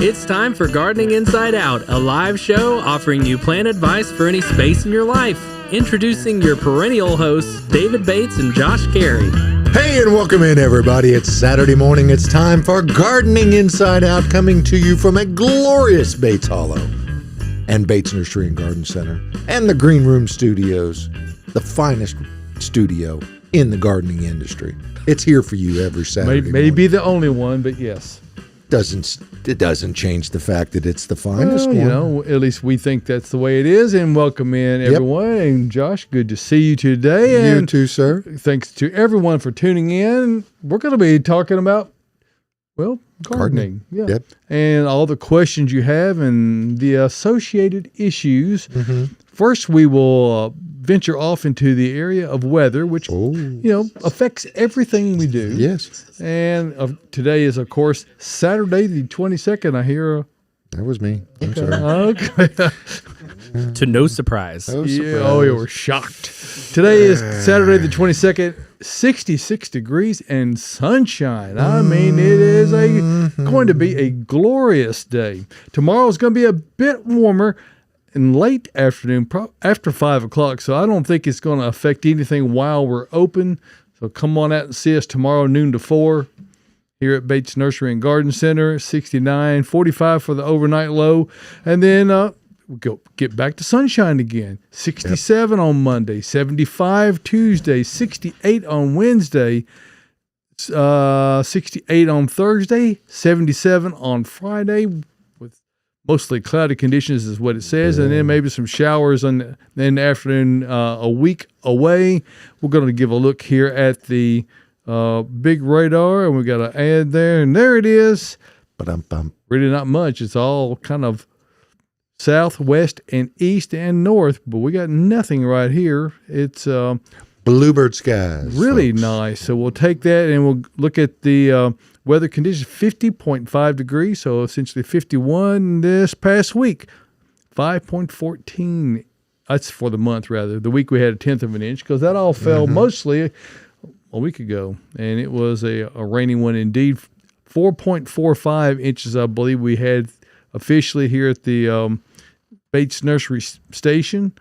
It's time for Gardening Inside Out, a live show offering you plant advice for any space in your life. Introducing your perennial hosts, David Bates and Josh Carey. Hey, and welcome in, everybody. It's Saturday morning. It's time for Gardening Inside Out, coming to you from a glorious Bates Hollow and Bates Nursery and Garden Center and the Green Room Studios, the finest studio in the gardening industry. It's here for you every Saturday morning. Maybe the only one, but yes. It doesn't change the fact that it's the finest one. You know, at least we think that's the way it is. And welcome in, everyone. And Josh, good to see you today. You And too, sir. thanks to everyone for tuning in. We're going to be talking about, well, gardening. Yeah. Yep. And all the questions you have and the associated issues. Mm-hmm. First, we will venture off into the area of weather, which, affects everything we do. Yes. And today is, of course, Saturday the 22nd. I hear. That was me. I'm sorry. Okay. To no surprise. No Yeah, surprise. oh, you were shocked. Today is Saturday the 22nd, 66 degrees and sunshine. I mean, it is going to be a glorious day. Tomorrow's going to be a bit warmer in late afternoon, after 5 o'clock, so I don't think it's going to affect anything while we're open. So come on out and see us tomorrow, noon to 4, here at Bates Nursery and Garden Center, 69, 45 for the overnight low. And then we'll get back to sunshine again. 67 on Monday, 75 Tuesday, 68 on Wednesday, 68 on Thursday, 77 on Friday, with mostly cloudy conditions is what it says, and then maybe some showers in the afternoon a week away. We're going to give a look here at the big radar, and we got an ad there, and there it is. Ba-dum-bum. Really not much. It's all kind of south, west, and east and north, but we got nothing right here. It's Bluebird skies. really folks. nice. So we'll take that, and we'll look at the weather conditions. 50.5 degrees, so essentially 51 this past week. 5.14. That's for the month, rather. The week we had a tenth of an inch, because that all fell mostly a week ago, and it was a rainy one indeed. 4.45 inches, I believe, we had officially here at the Bates Nursery Station.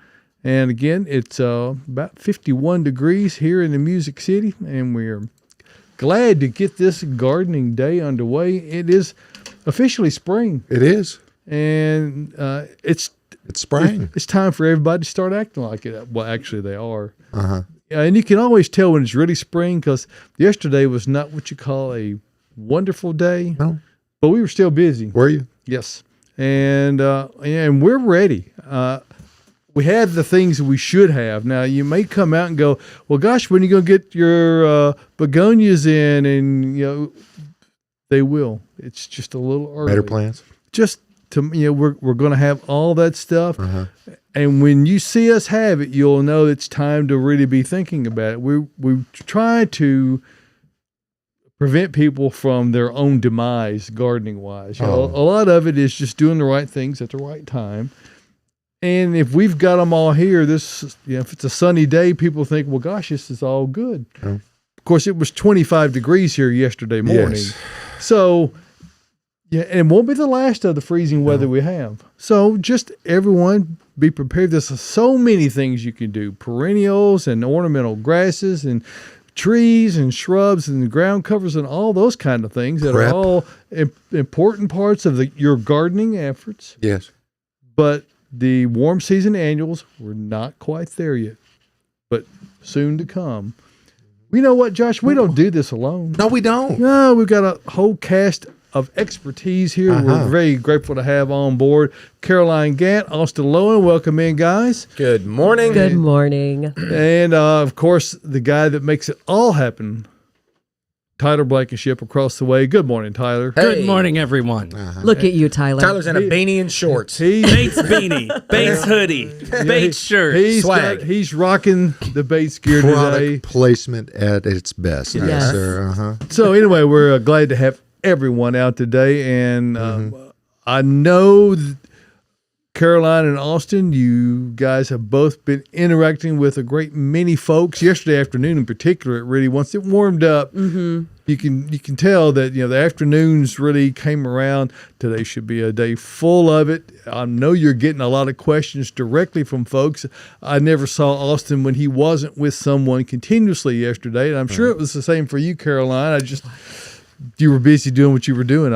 And again, it's about 51 degrees here in the Music City, and we're glad to get this gardening day underway. It is officially spring, It is. and it's spring. It's time for everybody to start acting like it. Well, actually, they are. Uh-huh. And you can always tell when it's really spring, because yesterday was not what you call a wonderful day, No. but we were still busy. Were you? Yes, and we're ready. We have the things we should have. Now, you may come out and go, well, gosh, when are you going to get your begonias in? And, they will. It's just a little early. Better plans? Just to, we're going to have all that stuff. Uh-huh. And when you see us have it, you'll know it's time to really be thinking about it. We try to prevent people from their own demise gardening-wise. A lot of it is just doing the right things at the right time. And if we've got them all here, if it's a sunny day, people think, well, gosh, this is all good. Oh. Of course, it was 25 degrees here yesterday morning. Yes. So, and it won't be the last of the freezing weather we have. So just everyone be prepared. There's so many things you can do. Perennials and ornamental grasses and trees and shrubs and ground covers and all those kind of things that are all important parts of your gardening efforts. Yes. But the warm season annuals, we're not quite there yet, but soon to come. You know what, Josh? We don't do this alone. No, we don't. No, we've got a whole cast of expertise here. We're very grateful to have on board Caroline Gant, Austin Lowen. Welcome in, guys. Good morning. Good morning. And, of course, the guy that makes it all happen, Tyler Blankenship across the way. Good morning, Tyler. Hey. Good morning, everyone. Look at you, Tyler. Tyler's in a beanie and shorts. Bates beanie, Bates hoodie, Bates shirt. Swag. He's rocking the Bates gear Product today. placement at its best. Yes, Yes. sir. Uh-huh. So anyway, we're glad to have everyone out today, and I know Caroline and Austin, you guys have both been interacting with a great many folks. Yesterday afternoon, in particular, it really once it warmed up, you can tell that the afternoons really came around. Today should be a day full of it. I know you're getting a lot of questions directly from folks. I never saw Austin when he wasn't with someone continuously yesterday, and I'm sure it was the same for you, Caroline. You were busy doing what you were doing.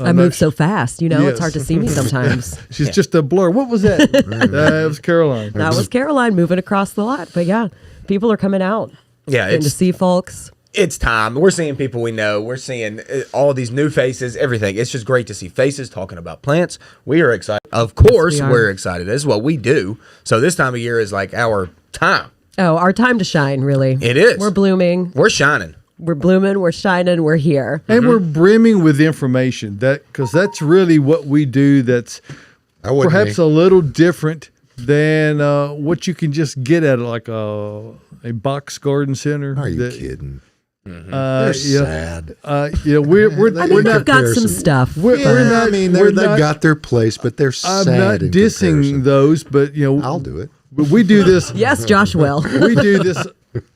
I move so fast, it's Yes. hard to see me sometimes. She's just a blur. What was that? That was Caroline. That was Caroline moving across the lot. But yeah, people are coming out. Yeah, Getting to see folks. it's time. We're seeing people we know. We're seeing all of these new faces, everything. It's just great to see faces talking about plants. We are excited. Of course, Yes, we are. we're excited. This is what we do. So this time of year is like our time. Oh, our time to shine, really. It is. We're blooming. We're shining. We're blooming. We're shining. We're here. And we're brimming with information because that's really what we do. That's I wouldn't perhaps be. a little different than what you can just get at like a box garden center. Are you that- kidding? They're Sad. We're I we're think not I've got some comparison. stuff. We're but- not- I mean, we're they've not- got their place, but they're I'm sad. not in dissing comparison. those, but I'll do it. we do this. Yes, Josh will. We do this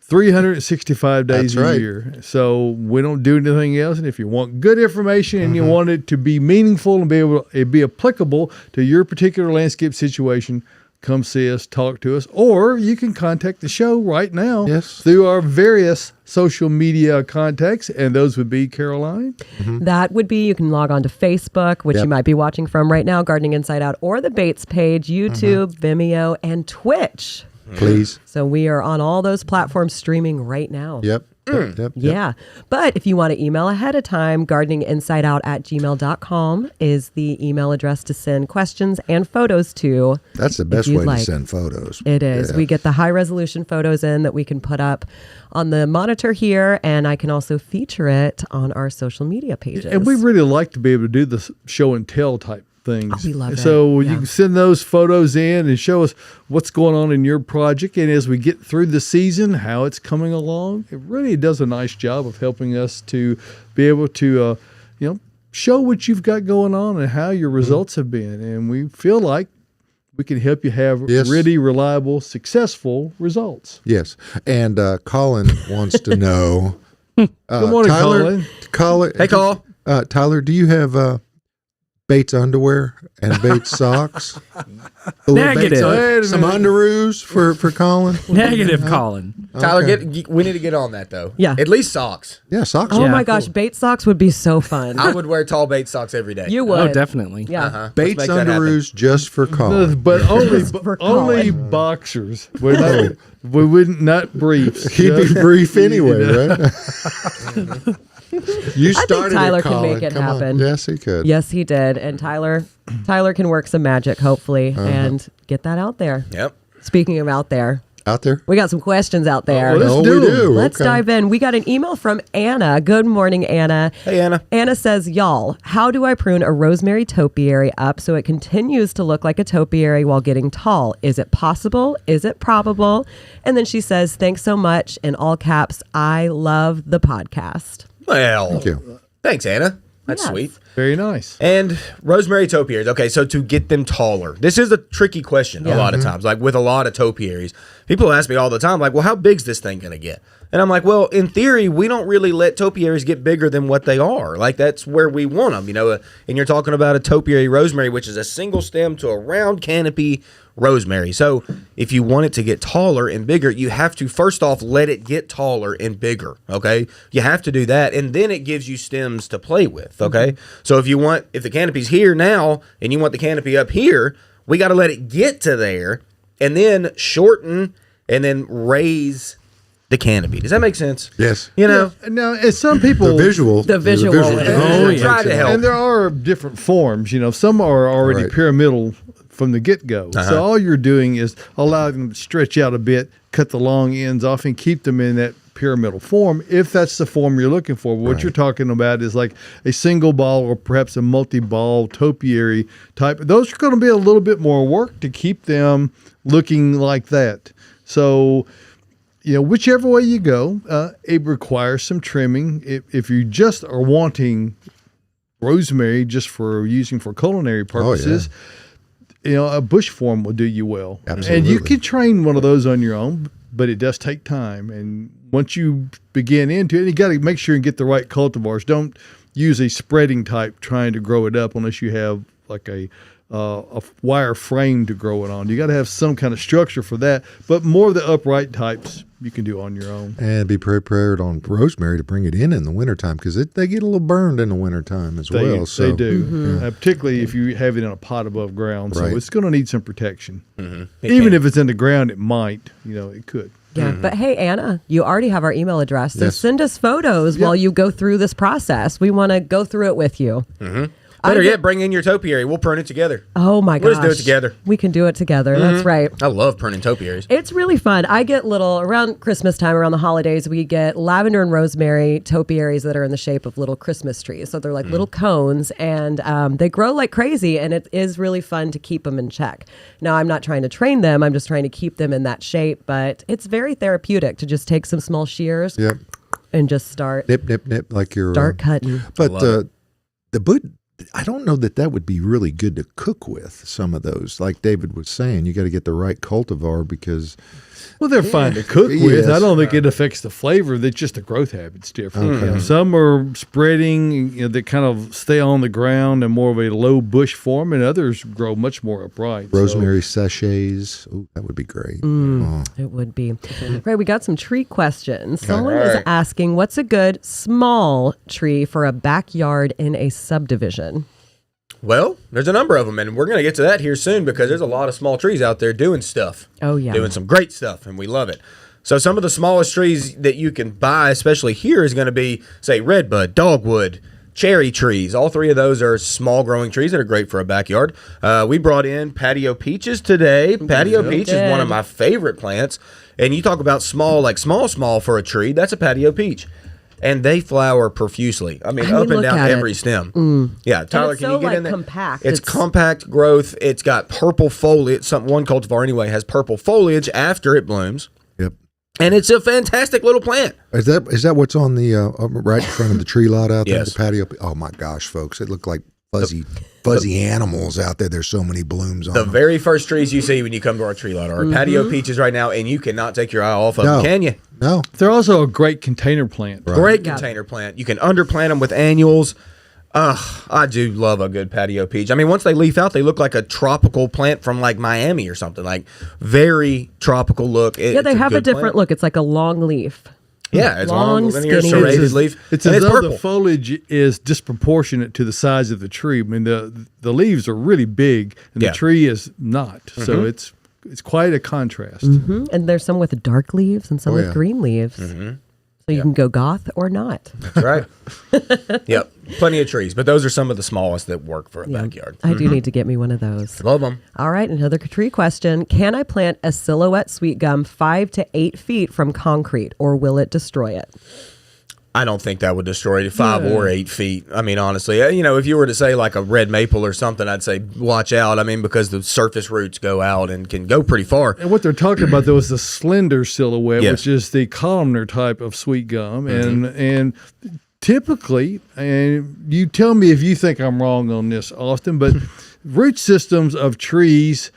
365 days That's a right. year. So we don't do anything else. And if you want good information and you want it to be meaningful and be applicable to your particular landscape situation, come see us, talk to us, or you can contact the show right now Yes. through our various social media contacts. And those would be Caroline. That would be, you can log on to Facebook, which Yep. you might be watching from right now, Gardening Inside Out, or the Bates page, YouTube, Vimeo, and Twitch. Please. So we are on all those platforms streaming right now. Yep. Yep. Yeah. But if you want to email ahead of time, gardeninginsideout@gmail.com is the email address to send questions and photos to. That's the best you'd way like. to send photos. It is. Yeah. We get the high resolution photos in that we can put up on the monitor here, and I can also feature it on our social media pages. And we really like to be able to do the show and tell type things. Oh, we love it. So Yeah. you can send those photos in and show us what's going on in your project. And as we get through the season, how it's coming along, it really does a nice job of helping us to be able to, show what you've got going on and how your results have been. And we feel like we can help you have Yes. really reliable, successful results. Yes. And Colin wants to know. Good morning, Tyler, Colin. Hey, Cole. Tyler, do you have Bates underwear and Bates socks? A little Negative. Bates Wait a some minute. underoos for Colin? Negative, Colin. Tyler, Okay. we need to get on that, though. Yeah. At least socks. Yeah, socks. Oh Yeah, my gosh, Bates socks would be so fun. I would wear tall bait socks every day. You would. Oh, definitely. Yeah. Let's Bates make that happen. underoos just for Colin. But only For only Colin. boxers. We're not, we wouldn't not briefs. He'd be brief anyway, right? You think started Tyler it, can Colin. make it Come on. happen. Yes, he could. Yes, he did. And Tyler can work some magic, hopefully, and get that out there. Yep. Speaking of out there, Out there? we got some questions out there. well, Oh, Let's we do 'em. do. Let's Okay. dive in. We got an email from Anna. Good morning, Anna. Hey, Anna. Anna says, y'all, how do I prune a rosemary topiary up so it continues to look like a topiary while getting tall? Is it possible? Is it probable? And then she says, thanks so much. In all caps, I love the podcast. Well, Thank you. thanks, Anna. That's Yes. sweet. Very nice. And rosemary topiaries. Okay, so to get them taller, this is a tricky question a lot of times. Like with a lot of topiaries, people ask me all the time, like, well, how big's this thing going to get? And I'm like, well, in theory, we don't really let topiaries get bigger than what they are. Like that's where we want them, and you're talking about a topiary rosemary, which is a single stem to a round canopy rosemary. So if you want it to get taller and bigger, you have to first off let it get taller and bigger. Okay, you have to do that, and then it gives you stems to play with. Okay, so if the canopy's here now and you want the canopy up here, we got to let it get to there and then shorten and then raise the canopy. Does that make sense? Yes. Now, as some people, The visual. The visual. Oh, yeah. Try to help. and there are different forms. Some are already Right. pyramidal from the get-go. So all you're doing is allowing them to stretch out a bit, cut the long ends off, and keep them in that pyramidal form, if that's the form you're looking for. But what you're talking about is like a single ball or perhaps a multi-ball topiary type. Those are going to be a little bit more work to keep them looking like that. So, whichever way you go, it requires some trimming. If you just are wanting rosemary just for using for culinary purposes, a bush form will do you well. Absolutely. And you can train one of those on your own, but it does take time. And once you begin into it, you got to make sure you get the right cultivars. Don't use a spreading type trying to grow it up unless you have like a wire frame to grow it on. You got to have some kind of structure for that. But more of the upright types you can do on your own. And be prepared on rosemary to bring it in the wintertime because they get a little burned in the wintertime as well. So they do, particularly if you have it in a pot above ground. So Right. it's going to need some protection. Even if it's in the ground, it might. It could. Yeah, but hey, Anna, you already have our email address, so Yes. send us photos while you go through this process. We want to go through it with you. Better yet, bring in your topiary. We'll prune it together. Oh my gosh. We'll just do it together. We can do it together. That's right. I love pruning topiaries. It's really fun. I get around Christmas time, around the holidays, we get lavender and rosemary topiaries that are in the shape of little Christmas trees. So they're like little cones, and they grow like crazy, and it is really fun to keep them in check. Now, I'm not trying to train them. I'm just trying to keep them in that shape, but it's very therapeutic to just take some small shears Yep. and just start Nip, like you're start cutting. But the boot, I don't know that would be really good to cook with some of those. Like David was saying, you got to get the right cultivar because Well, they're fine to cook Yes. with. I don't think it affects the flavor. It's just the growth habit's different. Some are spreading, that kind of stay on the ground and more of a low bush form, and others grow much more upright. rosemary sachets. Oh, that would be great. Oh. It would be. Right, we got some tree questions. Someone All is right. asking, what's a good small tree for a backyard in a subdivision? Well, there's a number of them, and we're going to get to that here soon because there's a lot of small trees out there doing stuff. Oh, yeah. Doing some great stuff, and we love it. So some of the smallest trees that you can buy, especially here, is going to be, say, redbud, dogwood, cherry trees. All three of those are small growing trees that are great for a backyard. We brought in patio peaches today. Patio peach is one of my favorite plants. And you talk about small, like small for a tree, that's a patio peach. And they flower profusely. I mean, up and look down at it. every stem. Yeah, Tyler, it's can so, you get like, in there? compact. It's It's- compact growth. It's got purple foliage. One cultivar anyway has purple foliage after it blooms, Yep. and it's a fantastic little plant. Is that what's on the right in front of the tree lot out there? Yes. The patio. Oh my gosh, folks! It looked like fuzzy animals out there. There's so many blooms on The them. very first trees you see when you come to our tree lot are patio peaches right now, and you cannot take your eye off of them, can you? No. They're also a great container plant. Great Yeah. container plant. You can underplant them with annuals. I do love a good patio peach. I mean, once they leaf out, they look like a tropical plant from like Miami or something. Like very tropical look. Yeah, they have a different look. It's like a long leaf. Yeah, it's Long, long, linear, skinny- serrated leaf. It's and as it's though purple. the foliage is disproportionate to the size of the tree. I mean, the leaves are really big, and Yeah. the tree is not. So it's quite a contrast. And there's some with dark leaves and some Oh, with yeah. green leaves. So you can go goth or not. That's right. Yep. Plenty of trees, but those are some of the smallest that work for a backyard. I do need to get me one of those. Love them. All right, another tree question. Can I plant a silhouette sweet gum 5 to 8 feet from concrete, or will it destroy it? I don't think that would destroy it 5 or 8 feet. I mean, honestly, if you were to say like a red maple or something, I'd say watch out. I mean, because the surface roots go out and can go pretty far. And what they're talking about, though, is the slender silhouette, Yes. which is the columnar type of sweet gum. And typically, and you tell me if you think I'm wrong on this, Austin, but root systems of trees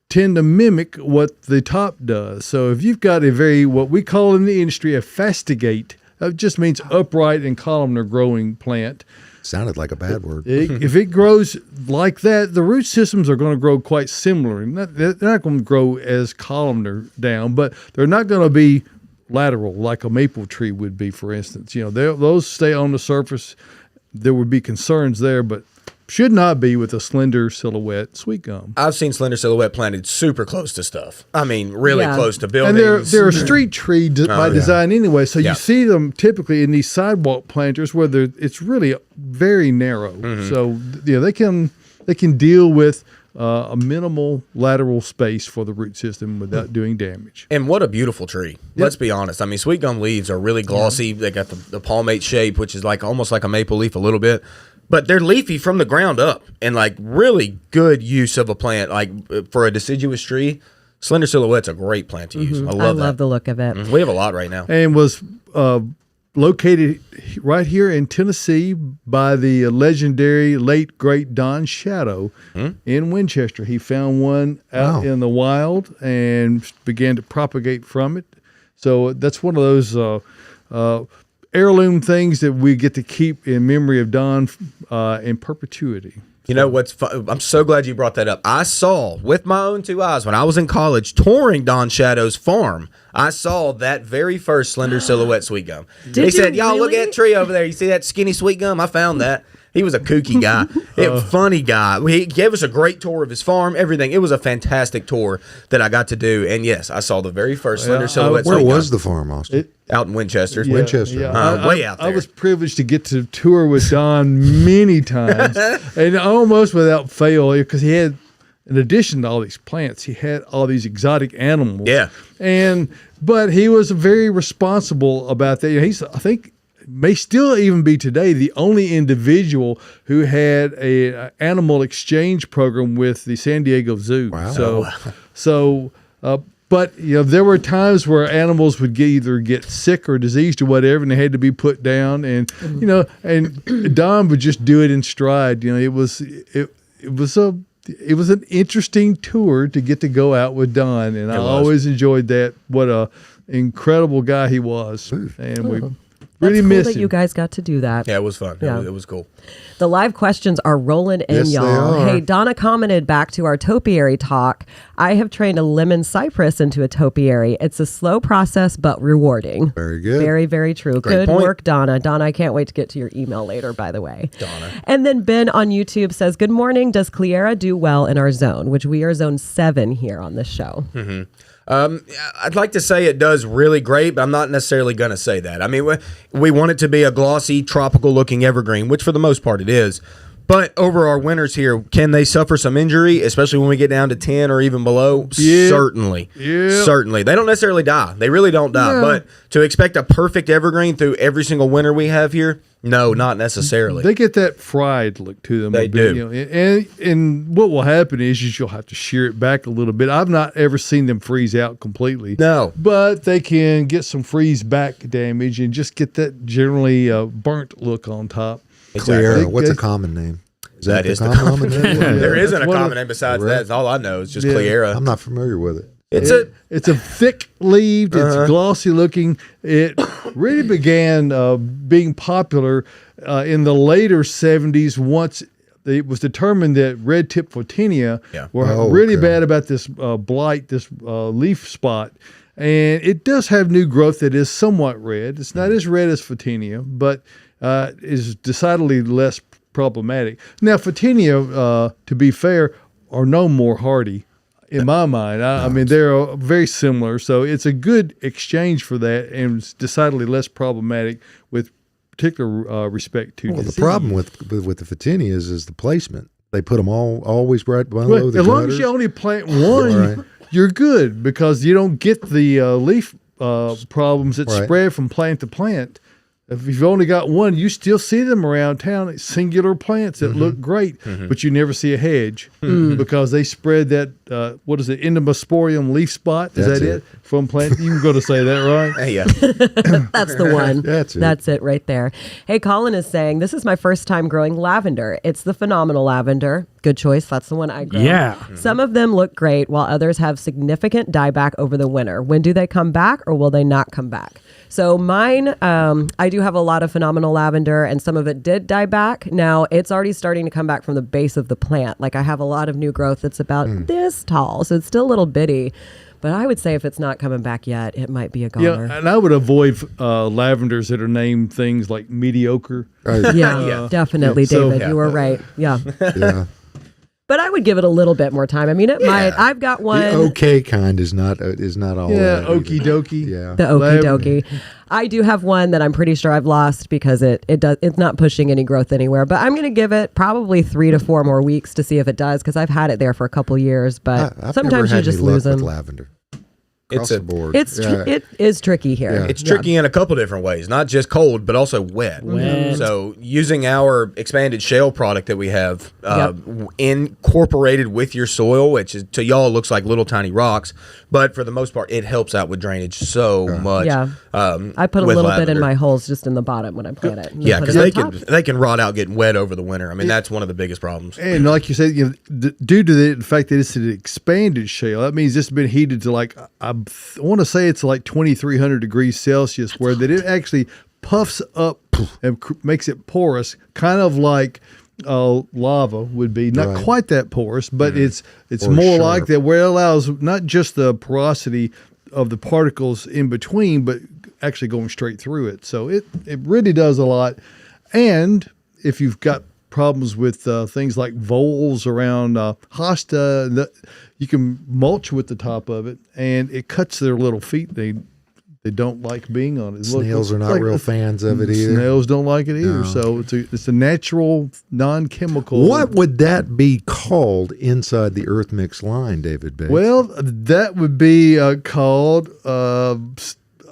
tend to mimic what the top does. So if you've got what we call in the industry a fastigate, that just means upright and columnar growing plant. Sounded like a bad word. If it grows like that, the root systems are going to grow quite similar. They're not going to grow as columnar down, but they're not going to be lateral like a maple tree would be, for instance. Those stay on the surface. There would be concerns there, but should not be with a slender silhouette sweet gum. I've seen slender silhouette planted super close to stuff. I mean, really Yeah. close to And buildings. they're a street tree by design anyway, so Yeah. you see them typically in these sidewalk planters where it's really very narrow. So they can deal with a minimal lateral space for the root system without doing damage. And what a beautiful tree. Let's be honest. I mean, sweet gum leaves are really glossy. They got the palmate shape, which is like almost like a maple leaf a little bit. But they're leafy from the ground up and like really good use of a plant. Like for a deciduous tree, slender silhouette's a great plant to use. I love that. the look of it. We have a lot right now. And was located right here in Tennessee by the legendary late great Don Shadow in Winchester. He found one out in the wild and began to propagate from it. So that's one of those heirloom things that we get to keep in memory of Don in perpetuity. You know what's fun? I'm so glad you brought that up. I saw with my own 2 eyes when I was in college touring Don Shadow's farm. I saw that very first slender silhouette sweet gum. He said, "Y'all look at that tree over there. You see that skinny sweet gum? I found that." He was a kooky guy, funny guy. He gave us a great tour of his farm, everything. It was a fantastic tour that I got to do. And yes, I saw the very first slender silhouette. Where was the farm, Austin? Out in Winchester. Winchester. Way out there. I was privileged to get to tour with Don many times, and almost without fail, because he had, in addition to all these plants, he had all these exotic animals. Yeah. But he was very responsible about that. He's, I think, may still even be today the only individual who had a animal exchange program with the San Diego Zoo. Wow. But there were times where animals would either get sick or diseased or whatever, and they had to be put down. And and Don would just do it in stride. It was an interesting tour to get to go out with Don, and I always enjoyed that. What a incredible guy he was, and we really That's cool miss that him. you guys got to do that. Yeah, it was fun. Yeah. It was cool. The live questions are rolling in, Yes, they y'all. are. Hey, Donna commented back to our topiary talk. I have trained a lemon cypress into a topiary. It's a slow process, but rewarding. Very good. Very, very true. Great Good point. work, Donna. Donna, I can't wait to get to your email later, by the way. Donna. And then Ben on YouTube says, good morning. Does Cleara do well in our zone, which we are zone 7 here on this show? I'd like to say it does really great, but I'm not necessarily going to say that. I mean, we want it to be a glossy, tropical-looking evergreen, which for the most part it is. But over our winters here, can they suffer some injury, especially when we get down to 10 or even below? Yeah. Certainly. Yeah. Certainly. They don't necessarily die. They really don't die. No. But to expect a perfect evergreen through every single winter we have here, no, not necessarily. They get that fried look to them. They a bit, do. And what will happen is you'll have to shear it back a little bit. I've not ever seen them freeze out completely. No. But they can get some freeze back damage and just get that generally burnt look on top. Cleara. What's a They- common name? That is the common name? There isn't That's a one common of- name besides Right. that. That's all I know. It's just Yeah. Cleara. I'm not familiar with it. It's a thick leaved, it's glossy looking. It really began being popular in the later 70s once it was determined that red tip photinia were really bad about this blight, this leaf spot. And it does have new growth that is somewhat red. It's not as red as photinia, but is decidedly less problematic. Now, photinia, to be fair, are no more hardy in my mind. I mean, they're very similar, so it's a good exchange for that, and it's decidedly less problematic with particular respect to Well, disease. the problem with the Photinias is the placement. They put them always right below Well, the as long gutters. as you only plant one, Right. you're good because you don't get the leaf problems that Right. spread from plant to plant. If you've only got one, you still see them around town, singular plants that look great, but you never see a hedge because they spread that, what is it, endomosporium leaf spot? Is That's that it? From plant? You were going to say that, right? Hey, yeah. That's the one. That's it. right there. Hey, Colin is saying, this is my first time growing lavender. It's the phenomenal lavender. Good choice. That's the one I grow. Yeah. Some of them look great while others have significant dieback over the winter. When do they come back or will they not come back? So mine, I do have a lot of phenomenal lavender and some of it did die back. Now it's already starting to come back from the base of the plant. Like I have a lot of new growth that's about this tall. So it's still a little bitty. But I would say if it's not coming back yet, it might be a goner. Yeah, and I would avoid lavenders that are named things like mediocre. Right. Yeah, definitely, so- David. You were right. Yeah. Yeah. But I would give it a little bit more time. I mean, it might. I've got one. The okay kind is not all. Yeah, that okie either. dokie. Yeah. The okie dokie. I do have one that I'm pretty sure I've lost because it's not pushing any growth anywhere. But I'm going to give it probably 3 to 4 more weeks to see if it does because I've had it there for a couple years. But I've sometimes never you had just any luck lose with them. lavender. across the board. It is tricky here. Yeah. It's tricky in a couple different ways, not just cold, but also wet. So using our expanded shale product that we have incorporated with your soil, which is, to y'all looks like little tiny rocks, but for the most part, it helps out with drainage so much. Yeah, I put a little bit in my holes just in the bottom when I plant it. Yeah, because they can rot out getting wet over the winter. I mean, that's one of the biggest problems. And like you said, due to the fact that it's an expanded shale, that means it's been heated to like, I want to say it's like 2,300 degrees Celsius, where that it actually puffs up and makes it porous, kind of like lava would be. Not quite that porous, but it's more sharp. Like that, where it allows not just the porosity of the particles in between, but actually going straight through it. So it really does a lot. And if you've got problems with things like voles around hosta, you can mulch with the top of it, and it cuts their little feet. They don't like being on it. Snails are not real fans of it either. Snails don't like it either. No. So it's a natural, non-chemical. What would that be called inside the Earth Mix line, David Bates? Well, that would be called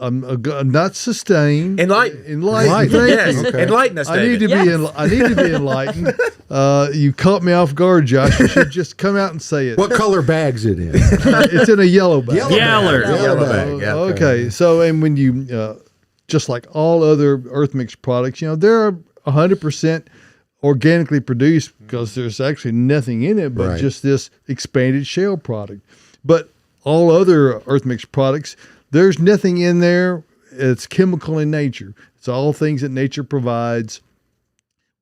not sustained. Enlightened. Yes. Okay. Enlighten us, David. I need to be enlightened. You caught me off guard, Josh. You should just come out and say it. What color bag's it in? It's in a yellow bag. Yellow bag. Yeah. Okay. So, and when you, just like all other Earth Mix products, they're 100% organically produced because there's actually nothing in it but just this expanded shale product. But all other Earth Mix products, there's nothing in there. It's chemical in nature. It's all things that nature provides.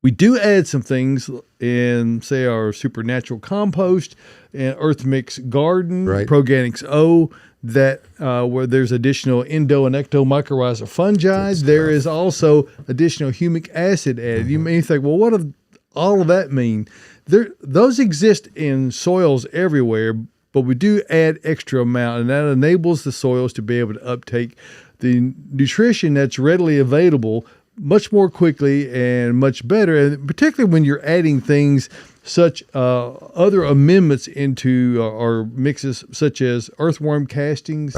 We do add some things in, say, our supernatural compost and Earth Mix Garden, Proganics O, that where there's additional endo and ecto mycorrhiza fungi. There is also additional humic acid added. You may think, well, what does all of that mean? Those exist in soils everywhere, but we do add extra amount, and that enables the soils to be able to uptake the nutrition that's readily available much more quickly and much better, and particularly when you're adding things such other amendments into our mixes, such as earthworm castings,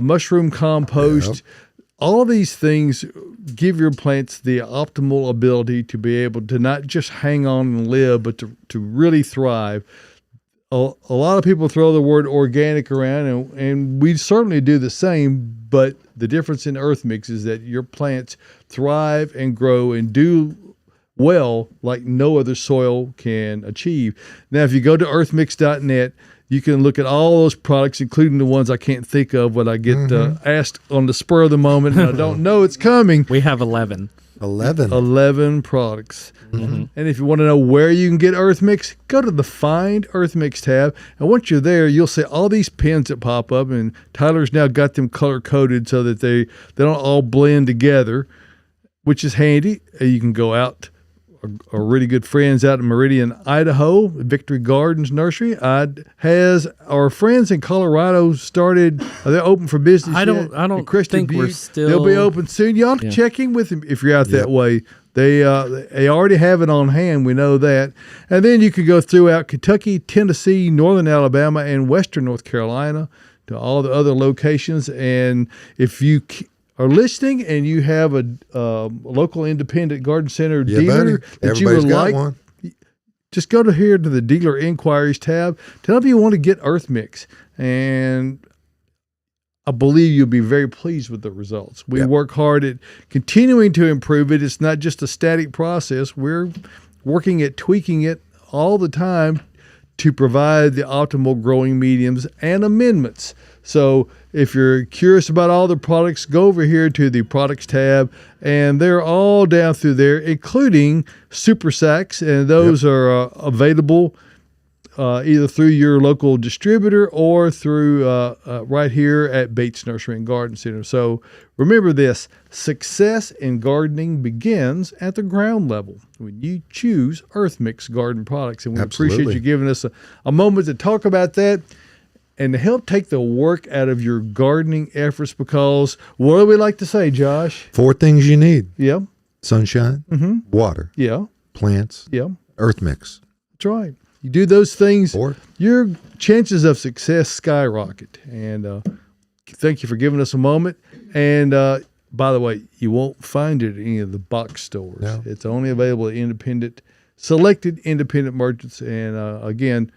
mushroom compost. All of these things give your plants the optimal ability to be able to not just hang on and live, but to really thrive. A lot of people throw the word organic around, and we certainly do the same, but the difference in Earth Mix is that your plants thrive and grow and do well like no other soil can achieve. Now, if you go to earthmix.net, you can look at all those products, including the ones I can't think of when I get asked on the spur of the moment, and I don't know it's coming. We have 11. 11 products. And if you want to know where you can get Earth Mix, go to the Find Earth Mix tab. And once you're there, you'll see all these pins that pop up. And Tyler's now got them color coded so that they don't all blend together, which is handy. You can go out. Our really good friends out in Meridian, Idaho, Victory Gardens Nursery, has our friends in Colorado started. Are they open for business? I don't think we're still. They'll be open soon. You ought to check in with them if you're out that way. They already have it on hand. We know that. And then you could go throughout Kentucky, Tennessee, Northern Alabama, and Western North Carolina to all the other locations. And if you are listening and you have a local independent garden center dealer that you would like, just go to the dealer inquiries tab. Tell them you want to get Earth Mix, and I believe you'll be very pleased with the results. We work hard at continuing to improve it. It's not just a static process. We're working at tweaking it all the time to provide the optimal growing mediums and amendments. So if you're curious about all the products, go over here to the products tab, and they're all down through there, including super sacks, and those are available either through your local distributor or through right here at Bates Nursery and Garden Center. So remember this: success in gardening begins at the ground level when you choose Earth Mix garden products. And we appreciate you giving us a moment to talk about that and to help take the work out of your gardening efforts, because what do we like to say, Josh? 4 things you need. Yeah. Sunshine, water, plants, Earth Mix. That's right. You do those things, your chances of success skyrocket. And thank you for giving us a moment. And by the way, you won't find it at any of the box stores. No. It's only available at selected independent merchants. And again,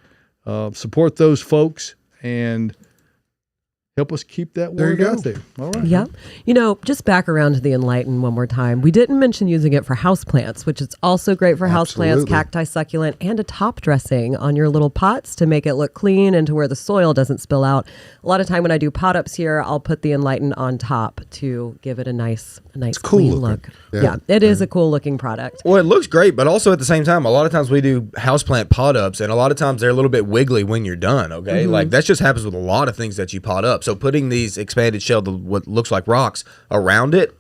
support those folks and help us keep that There you word go. out there. All right. Yeah. Just back around to the Enlighten one more time. We didn't mention using it for houseplants, which is also great for houseplants, Absolutely. cacti, succulent, and a top dressing on your little pots to make it look clean and to where the soil doesn't spill out. A lot of time when I do pot ups here, I'll put the Enlighten on top to give it a nice cool clean looking. look. Yeah. Yeah, it is a cool looking product. Well, it looks great, but also at the same time, a lot of times we do houseplant pot ups, and a lot of times they're a little bit wiggly when you're done. Okay, like that just happens with a lot of things that you pot up. So putting these expanded shell, what looks like rocks around it,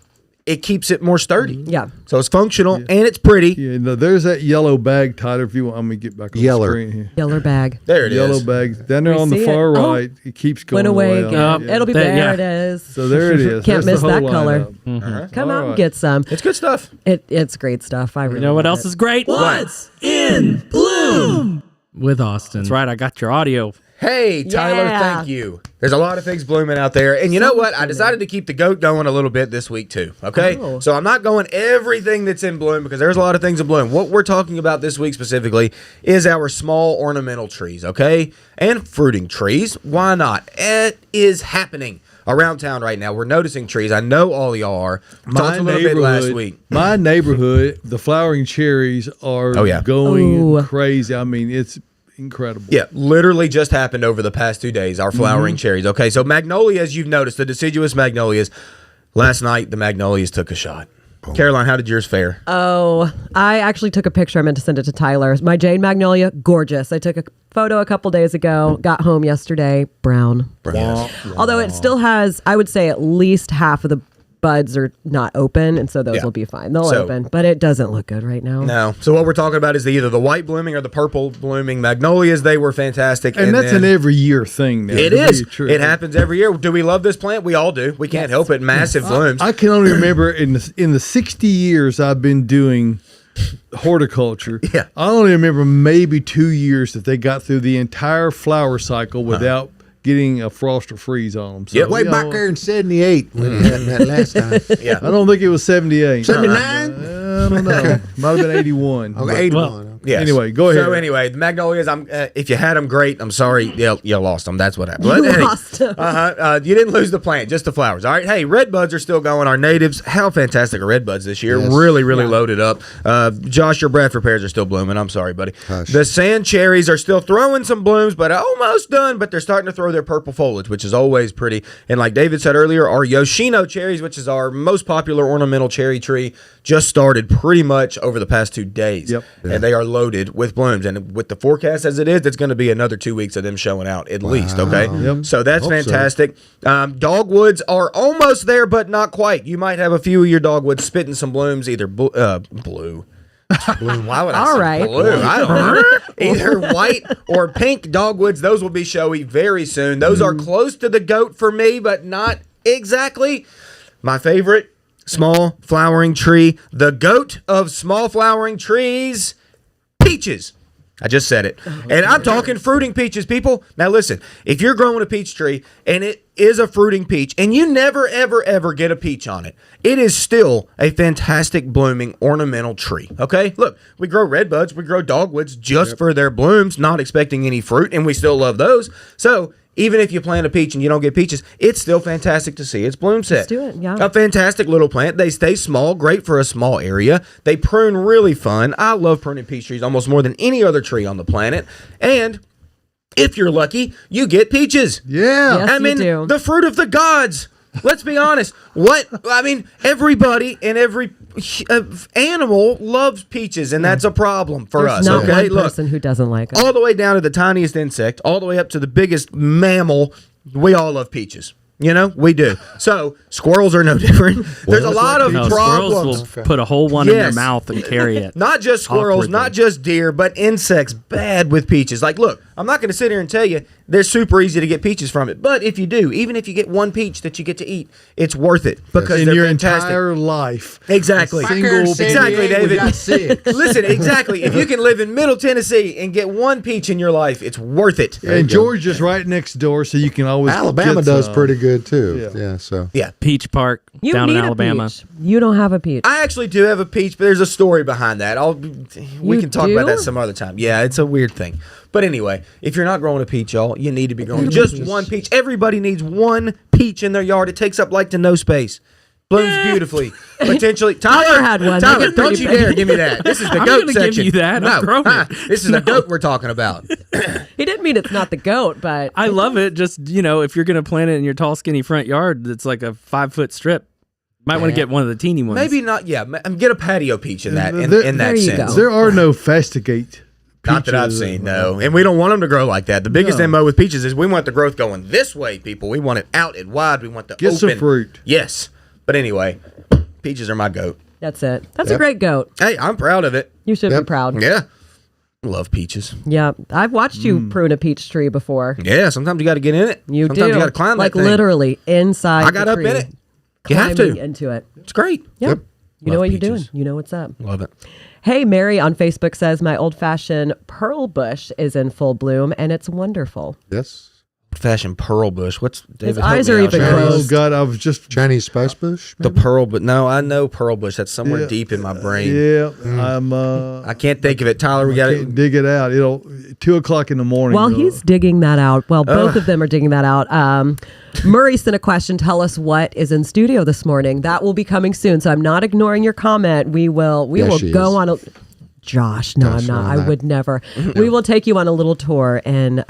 it keeps it more sturdy. Yeah. So it's functional and it's pretty. Yeah, no, there's that yellow bag, Tyler. If you want, I'm gonna get back on Yeller. the screen here. Yellow bag. There it is. Yellow bag. Down there We on the see far it. Oh, right. It keeps going Went away away. again. Yeah. It'll be There- there. yeah. It is. So there it is. Can't That's miss the that whole color. lineup. Come All out and right. get some. It's good stuff. It's great stuff. I really You know what love else it. is great? What's in bloom? With Austin. That's right. I got your audio. Hey, Tyler, Yeah. thank you. There's a lot of things blooming out there. And you know what? I decided to keep the goat going a little bit this week, too. Okay? Oh. So I'm not going everything that's in bloom because there's a lot of things in bloom. What we're talking about this week specifically is our small ornamental trees, okay? And fruiting trees. Why not? It is happening around town right now. We're noticing trees. I know all y'all are. We talked a little bit last week. My neighborhood, the flowering cherries are Oh, yeah. going Ooh. crazy. I mean, it's incredible. Yeah, literally just happened over the past 2 days, our flowering cherries. Okay, so magnolias, you've noticed, the deciduous magnolias. Last night, the magnolias took a shot. Caroline, how did yours fare? Oh, I actually took a picture. I meant to send it to Tyler. My jade magnolia, gorgeous. I took a photo a couple days ago, got home yesterday, brown. Although it still has, I would say at least half of the buds are not open, and so those Yeah. will be fine. They'll So- open, but it doesn't look good right now. No. So what we're talking about is either the white blooming or the purple blooming magnolias. They were fantastic. And that's then- an every year thing now. It to is. be true. It happens every year. Do we love this plant? We all do. We can't help it. Massive blooms. I can only remember in the 60 years I've been doing horticulture. Yeah. I only remember maybe 2 years that they got through the entire flower cycle without getting a frost or freeze on them. So, Yep. Way you know, back there in 78 when you had that last time. Yeah. I don't think it was 78. 79? I don't know. Might have been 81. Okay, 81. Yes. Anyway, go ahead. So anyway, the magnolias. If you had them, great. I'm sorry, you lost them. That's what happened. But, You hey, lost 'em. You didn't lose the plant, just the flowers. All right. Hey, red buds are still going. Our natives. How fantastic are red buds this year? Yes. Really, really loaded up. Josh, your Bradford pears are still blooming. I'm sorry, buddy. Hush. The sand cherries are still throwing some blooms, but almost done. But they're starting to throw their purple foliage, which is always pretty. And like David said earlier, our Yoshino cherries, which is our most popular ornamental cherry tree, just started pretty much over the past 2 days. Yep. And they are loaded with blooms. And with the forecast as it is, it's going to be another 2 weeks of them showing out at least. Okay. Yep. So that's Hope so. fantastic. Dogwoods are almost there, but not quite. You might have a few of your dogwoods spitting some blooms, either blue. Bloom. Why would I All say right. blue? I don't know. Either white or pink dogwoods. Those will be showy very soon. Those are close to the goat for me, but not exactly. My favorite small flowering tree, the goat of small flowering trees, peaches. I just said it. And I'm talking fruiting peaches, people. Now listen, if you're growing a peach tree and it is a fruiting peach and you never, ever, ever get a peach on it, it is still a fantastic blooming ornamental tree. Okay? Look, we grow red buds, we grow dogwoods just for their blooms, not expecting any fruit, and we still love those. So even if you plant a peach and you don't get peaches, it's still fantastic to see its bloom set. Let's do it, yeah. A fantastic little plant. They stay small, great for a small area. They prune really fun. I love pruning peach trees almost more than any other tree on the planet. And if you're lucky, you get peaches. Yeah. Yes, I you mean, do. the fruit of the gods. Let's be honest. Everybody and every animal loves peaches, and that's a problem for There's us. not Okay, one person who doesn't like it. all the way down to the tiniest insect, all the way up to the biggest mammal, we all love peaches. You know, we do. So squirrels are no different. There's a lot of No, problems. squirrels will put a whole one in their Yes. mouth and carry it. Not just squirrels, Awkwardly. not just deer, but insects bad with peaches. Like, look, I'm not going to sit here and tell you they're super easy to get peaches from it. But if you do, even if you get one peach that you get to eat, it's worth it because in they're your fantastic. entire life. Exactly. Exactly, David. Got 6. Listen, exactly. If you can live in Middle Tennessee and get one peach in your life, it's worth it. And Georgia's right next door, so you can always Alabama get does some. pretty good too. Yeah. Yeah, so Yeah. Peach Park You down need in Alabama. a peach. You don't have a peach. I actually do have a peach, but there's a story behind that. We You can talk about do? that some other time. Yeah, it's a weird thing. But anyway, if you're not growing a peach, y'all, you need to be growing just one peach. Everybody needs one peach in their yard. It takes up like to no space. Blooms beautifully. Potentially. Tyler had one. They Tyler, get don't pretty you big. dare give me that. This is the I'm goat gonna section. give you that. I've grown it. This is the goat we're talking about. He didn't mean it's not the goat, but I love it. Just, if you're going to plant it in your tall, skinny front yard that's like a 5-foot strip, might want to get one of the teeny ones. Maybe not. Yeah, get a patio peach in that. In There that you sense. go. There are no fastigate. Not that I've peaches. seen, no. And we don't want them to grow like that. The biggest No. MO with peaches is we want the growth going this way, people. We want it out and wide. We want the Get open. some fruit. Yes. But anyway, peaches are my goat. that's it. That's a great goat. Hey, I'm proud of it. You should be proud. Yeah. I love peaches. Yeah, I've watched you prune a peach tree before. Yeah, sometimes you got to get in it. You sometimes do. you got to climb like that thing. literally inside. I got the up tree, in it. You have climbing to. into it. It's great. Yeah. Yep. You know Love what you're peaches. doing. You know what's up. Love it. Hey, Mary on Facebook says my old-fashioned Pearlbush is in full bloom and it's wonderful. yes. Fashioned Pearlbush. What's David? help eyes me are out, even Sean. Oh closed. God, I was just Chinese spice bush. The Pearl, but no, I know Pearlbush. That's somewhere Yeah. deep in my brain. yeah. I'm I can't think of it. Tyler, we got can't it. dig it out. It'll 2:00 in the morning. While you'll- he's digging that out, both of them are digging that out. Murray sent a question. Tell us what is in studio this morning. That will be coming soon. So I'm not ignoring your comment. We will she go is. on a. Josh, no, Gosh, I'm not. no, I not. would never. We will take you on a little tour in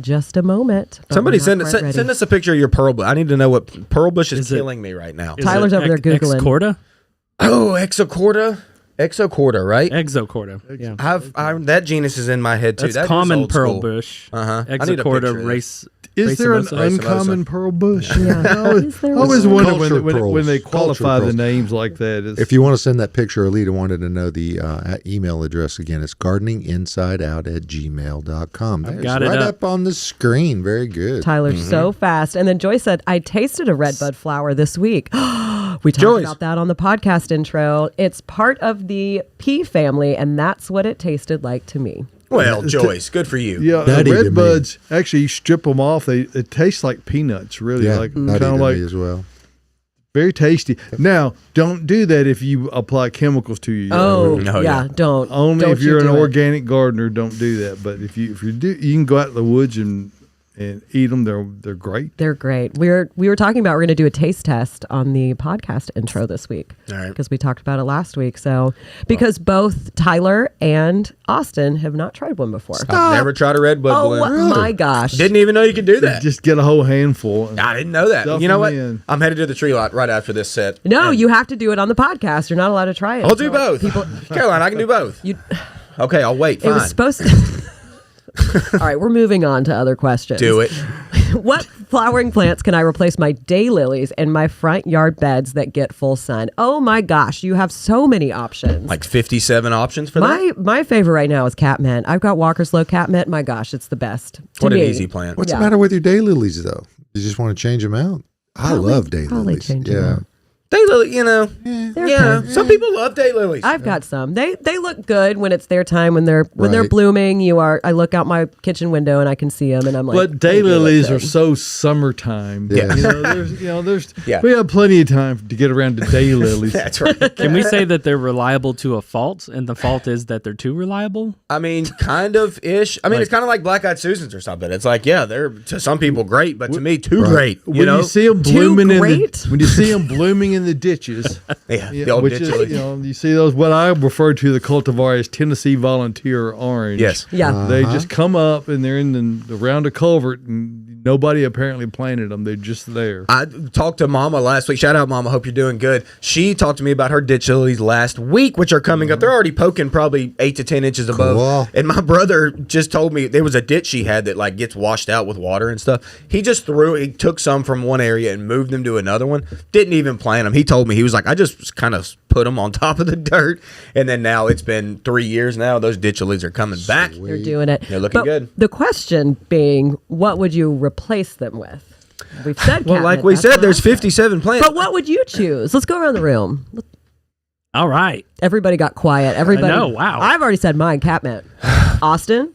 just a moment. but Somebody we're not quite ready. send us a picture of your Pearlbush. I need to know what Pearlbush is Is it- killing me right now. Is Tyler's it over there Googling. Excorda? Oh, Exocorda, right? Exocorda. Yeah. That genus is in my head too. That's That was common old school. Pearlbush. Uh-huh. I need a picture Exocorda of this. race. Is there an racemosa. uncommon pearl bush? Yeah. I always, Is there I always one? wonder Cultured when they pearls. qualify Cultured the pearls. names like that. It's- If you want to send that picture, Alita wanted to know the email address again. It's gardeninginsideout@gmail.com. There's got it right up. up on the screen. Very good. Tyler's so fast. And then Joyce said, I tasted a redbud flower this week. We talked Joyce. about that on the podcast intro. It's part of the pea family, and that's what it tasted like to me. Well, Joyce, good for you. yeah, Nutty to red me. buds. Actually, you strip them off. It tastes like peanuts. Really, Yeah, like nutty kind to of me like as well. very tasty. Now, don't do that if you apply chemicals to your yard. Oh, No, yeah, yeah. don't. Only don't if you're you an do it. organic gardener, don't do that. But if you do, you can go out in the woods and eat them. They're great. They're great. We were talking about we're going to do a taste test on the podcast intro this week. All right. Because we talked about it last week. So because both Tyler and Austin have not tried one before. I've never tried a redbud Oh blend. my gosh. Didn't even know you could do that. Just get a whole handful. I didn't know that. Stuff You know what? them in. I'm headed to the tree lot right after this set. No, And you have to do it on the podcast. You're not allowed to try it. I'll do So both. Caroline, I can do both. You, Okay, I'll wait. it Fine. was supposed to. All right, we're moving on to other questions. Do it. What flowering plants can I replace my daylilies in my front yard beds that get full sun? Oh my gosh, you have so many options. Like 57 options for that? my favorite right now is catmint. I've got Walker's Low catmint. My gosh, it's the best. To What an me. easy plant. What's Yeah. the matter with your daylilies, though? You just want to change them out? I love probably daylilies. change 'em Yeah. out. Daylily, you know. They're Yeah. fun. Some people love daylilies. I've got some. They look good when it's their time when they're Right. blooming. I look out my kitchen window and I can see them and I'm like. But they do look daylilies good. are so summertime. Yeah. There's Yeah. we have plenty of time to get around to daylilies. That's right. Can we say that they're reliable to a fault, and the fault is that they're too reliable? I mean, kind of ish. I mean, it's kind of like black-eyed Susans or something. It's like, yeah, they're to some people great, but to me, too great. You When know? you see them Too blooming great? when you see them blooming in the ditches, yeah, yeah, the old which ditch is lily. you see those what I refer to the cultivar as Tennessee Volunteer Orange. Yes. Yeah. They just come up and they're in around a culvert and nobody apparently planted them. They're just there. I talked to Mama last week. Shout out, Mama. Hope you're doing good. She talked to me about her ditch lilies last week, which are coming up. They're already poking probably 8 to 10 inches above. Cool. And my brother just told me there was a ditch she had that like gets washed out with water and stuff. He took some from one area and moved them to another one. Didn't even plant them. He told me, he was like, I just kind of put them on top of the dirt. And then now it's been 3 years now. Those ditch lilies are coming back. They're doing it. They're looking good. The question being, what would you replace them with? We've said Well, like we said, there's 57 plants. But what would you choose? Let's go around the room. All right. Everybody got quiet. Everybody. I know, wow. I've already said mine, catmint. Austin?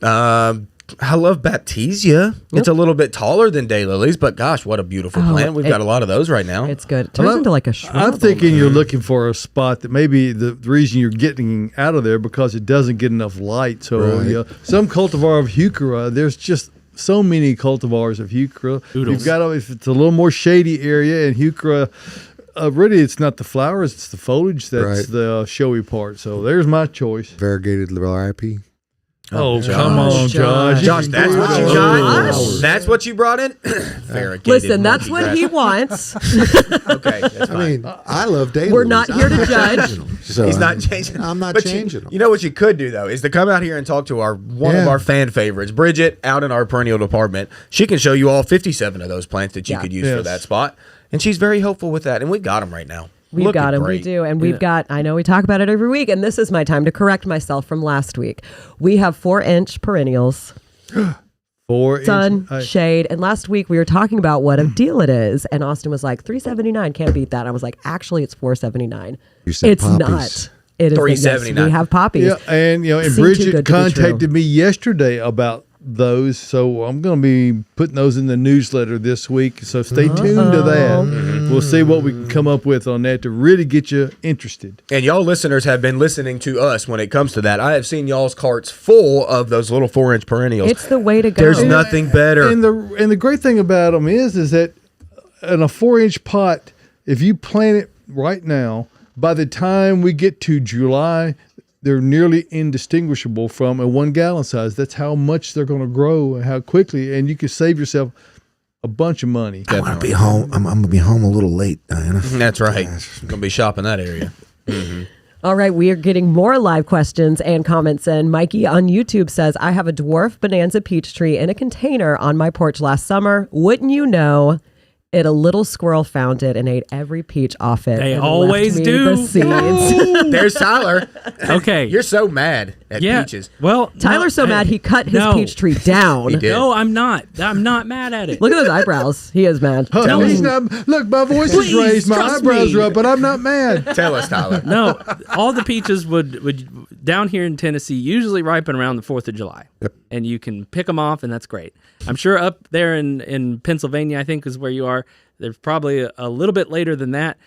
I love Baptisia. It's a little bit taller than daylilies, but gosh, what a beautiful plant. We've got a lot of those right now. It's good. It turns into like a shrub. I'm thinking you're looking for a spot that maybe the reason you're getting out of there because it doesn't get enough light. So some cultivar of heuchera, there's just so many cultivars of heuchera. You've got to, if it's a little more shady area, and heuchera, really it's not the flowers, it's the foliage that's the showy part. So there's my choice. Variegated variety. Oh, come on, Josh. Josh, that's what you got? That's what you brought in? Variegated Listen, that's monkey what he wants. Okay, that's fine. I mean, I love daylilies. We're not here to I'm judge. changing them. So He's not changing. I'm not But changing them. You know what you could do though is to come out here and talk to one of our fan favorites, Bridget, out in our perennial department. She can show you all 57 of those plants that you could use for that spot, and she's very helpful with that. And we've got them right now. We've got them. We do. And we've got, I know we talk about it every week, and this is my time to correct myself from last week. We have 4-inch perennials. 4 Sun, shade. And last week we were talking about what a deal it is. And Austin was like, $379, can't beat that. I was like, actually, it's $479. You said it's poppies. not. It is $379. Yes, we have poppies. Yeah, and and Seem too Bridget good to be contacted true. me yesterday about those, so I'm going to be putting those in the newsletter this week. So stay tuned to that. We'll see what we can come up with on that to really get you interested. And y'all listeners have been listening to us when it comes to that. I have seen y'all's carts full of those little 4-inch perennials. It's the way to go. There's nothing better. And the great thing about them is that in a 4-inch pot, if you plant it right now, by the time we get to July, they're nearly indistinguishable from a 1 gallon size. That's how much they're going to grow and how quickly, and you can save yourself a bunch of money. I want to be home. I'm going to be home a little late, Diana. That's right. Gonna be shopping that area. All right, we are getting more live questions and comments in. Mikey on YouTube says, I have a dwarf bonanza peach tree in a container on my porch last summer. Wouldn't you know it, a little squirrel found it and ate every peach off it. They and always left me do. the seeds. There's Tyler. Okay. You're so mad at peaches. Well, Tyler's so mad he cut his peach tree down. He did. No, I'm not. I'm not mad at it. Look at those eyebrows. He is mad. He's not, look, my voice is raised, my trust eyebrows me. are up, but I'm not mad. Tell us, Tyler. No, all the peaches would down here in Tennessee usually ripen around the 4th of July. Yep. And you can pick them off, and that's great. I'm sure up there in Pennsylvania, I think is where you are, there's probably a little bit later than that.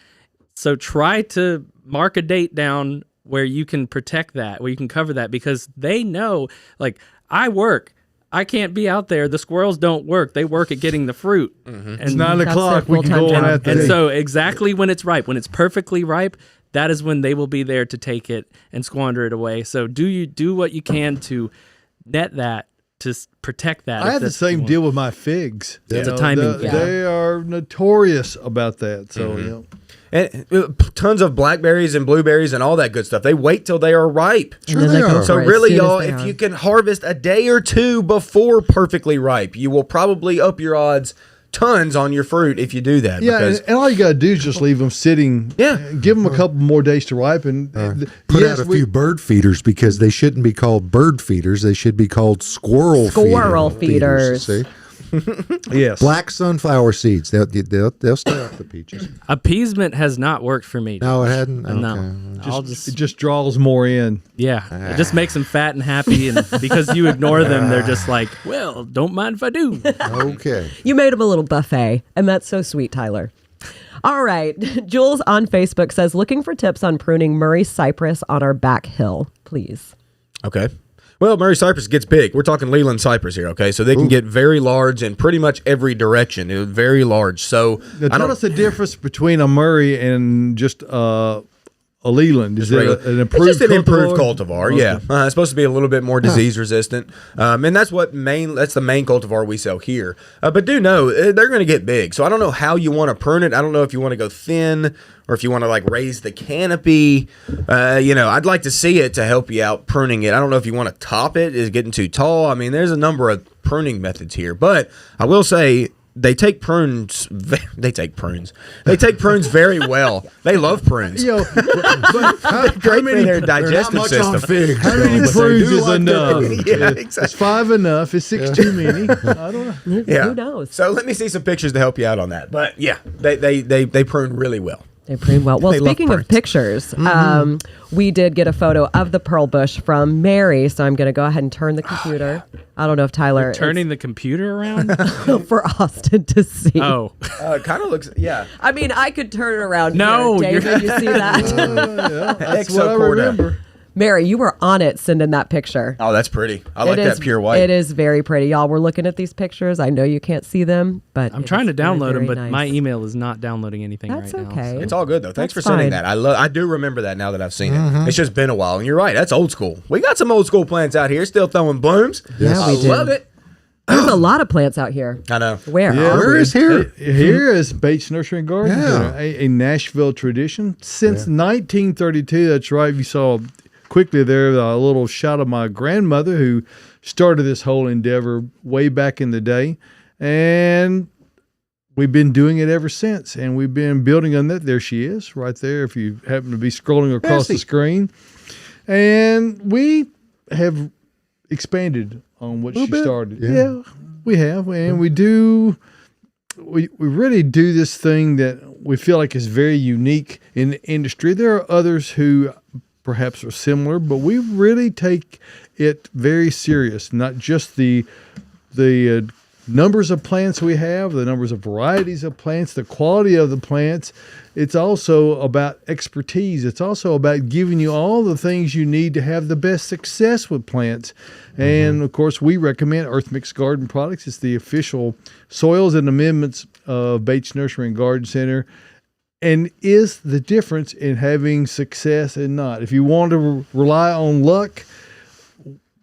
So try to mark a date down where you can protect that, where you can cover that, because they know, like, I work. I can't be out there. The squirrels don't work. They work at getting the fruit. And It's 9 That's o'clock. their We can full-time go on job. out And there. so exactly when it's ripe, when it's perfectly ripe, that is when they will be there to take it and squander it away. So do what you can to net that, to protect that. I have the same deal with my figs. It's You a know, timing thing. They are notorious about that. So, you know. And tons of blackberries and blueberries and all that good stuff. They wait till they are ripe. And then they go are. for So it as really, soon as y'all, they if are. you can harvest a day or two before perfectly ripe, you will probably up your odds tons on your fruit if you do that. Yeah, because and all you got to do is just leave them sitting. Yeah. Give them a couple more days to ripen. Put Yes, out a few bird feeders because they shouldn't be called bird feeders. They should be called squirrel feeders. See? Yes. Black sunflower seeds. They'll stay off the peaches. Appeasement has not worked for me. No, it hadn't. No. Okay. It just draws more in. Yeah, it just makes them fat and happy, and because you ignore them, they're just like, well, don't mind if I do. Okay. You made him a little buffet, and that's so sweet, Tyler. All right. Jules on Facebook says, looking for tips on pruning Murray cypress on our back hill, please. Okay. Well, Murray cypress gets big. We're talking Leland cypress here, okay? So they can get very large in pretty much every direction. It was very large. So Now, tell us the difference between a Murray and just a Leland. Is it an improved it's just an improved cultivar? cultivar, Okay. yeah. It's supposed to be a little bit more disease resistant, and that's the main cultivar we sell here. But do know they're going to get big, so I don't know how you want to prune it. I don't know if you want to go thin or if you want to like raise the canopy. I'd like to see it to help you out pruning it. I don't know if you want to top it. Is it getting too tall? I mean, there's a number of pruning methods here, but I will say, they take prunes. They take prunes. They take prunes very well. They love prunes. But how Great for many their digestive much on system. figs. How many but they prunes do is like their enough? prunes. Yeah, It's exactly. 5 enough. Is 6 too many? I don't know. Yeah. Who knows? So let me see some pictures to help you out on that. But yeah, they prune really well. They prune well. Well, They love speaking of prunes. pictures, we did get a photo of the Pearlbush from Mary. So I'm going to go ahead and turn the computer. I don't know if Tyler Turning the computer around? for Austin to see. Oh. It kind of looks, yeah. I mean, I could turn it around. No, here. David, you see that? That's what I Exocorda. remember. Mary, you were on it sending that picture. Oh, that's pretty. I like It that is- pure white. It is very pretty. Y'all, we're looking at these pictures. I know you can't see them, but I'm it trying is to download very, them, but very my nice. email is not downloading anything That's right now. okay. It's all good though. Thanks That's for sending fine. that. I do remember that now that I've seen it. It's just been a while, and you're right. That's old school. We got some old school plants out here still throwing blooms. Yes. Yeah, I we do. love it. There's a lot of plants out here. I know. Where? Yeah. Where is here? Here is Bates Nursery and Garden Yeah. Center, a Nashville tradition since 1932. That's right. You saw quickly there a little shot of my grandmother who started this whole endeavor way back in the day, and we've been doing it ever since. And we've been building on that. There she is, right there. If you happen to be scrolling across the screen, and we have expanded on what she started. Yeah. We have, and we do. We really do this thing that we feel like is very unique in the industry. There are others who perhaps are similar, but we really take it very serious. Not just the numbers of plants we have, the numbers of varieties of plants, the quality of the plants. It's also about expertise. It's also about giving you all the things you need to have the best success with plants. And of course, we recommend Earth Mix Garden Products. It's the official soils and amendments of Bates Nursery and Garden Center, and is the difference in having success and not. If you want to rely on luck,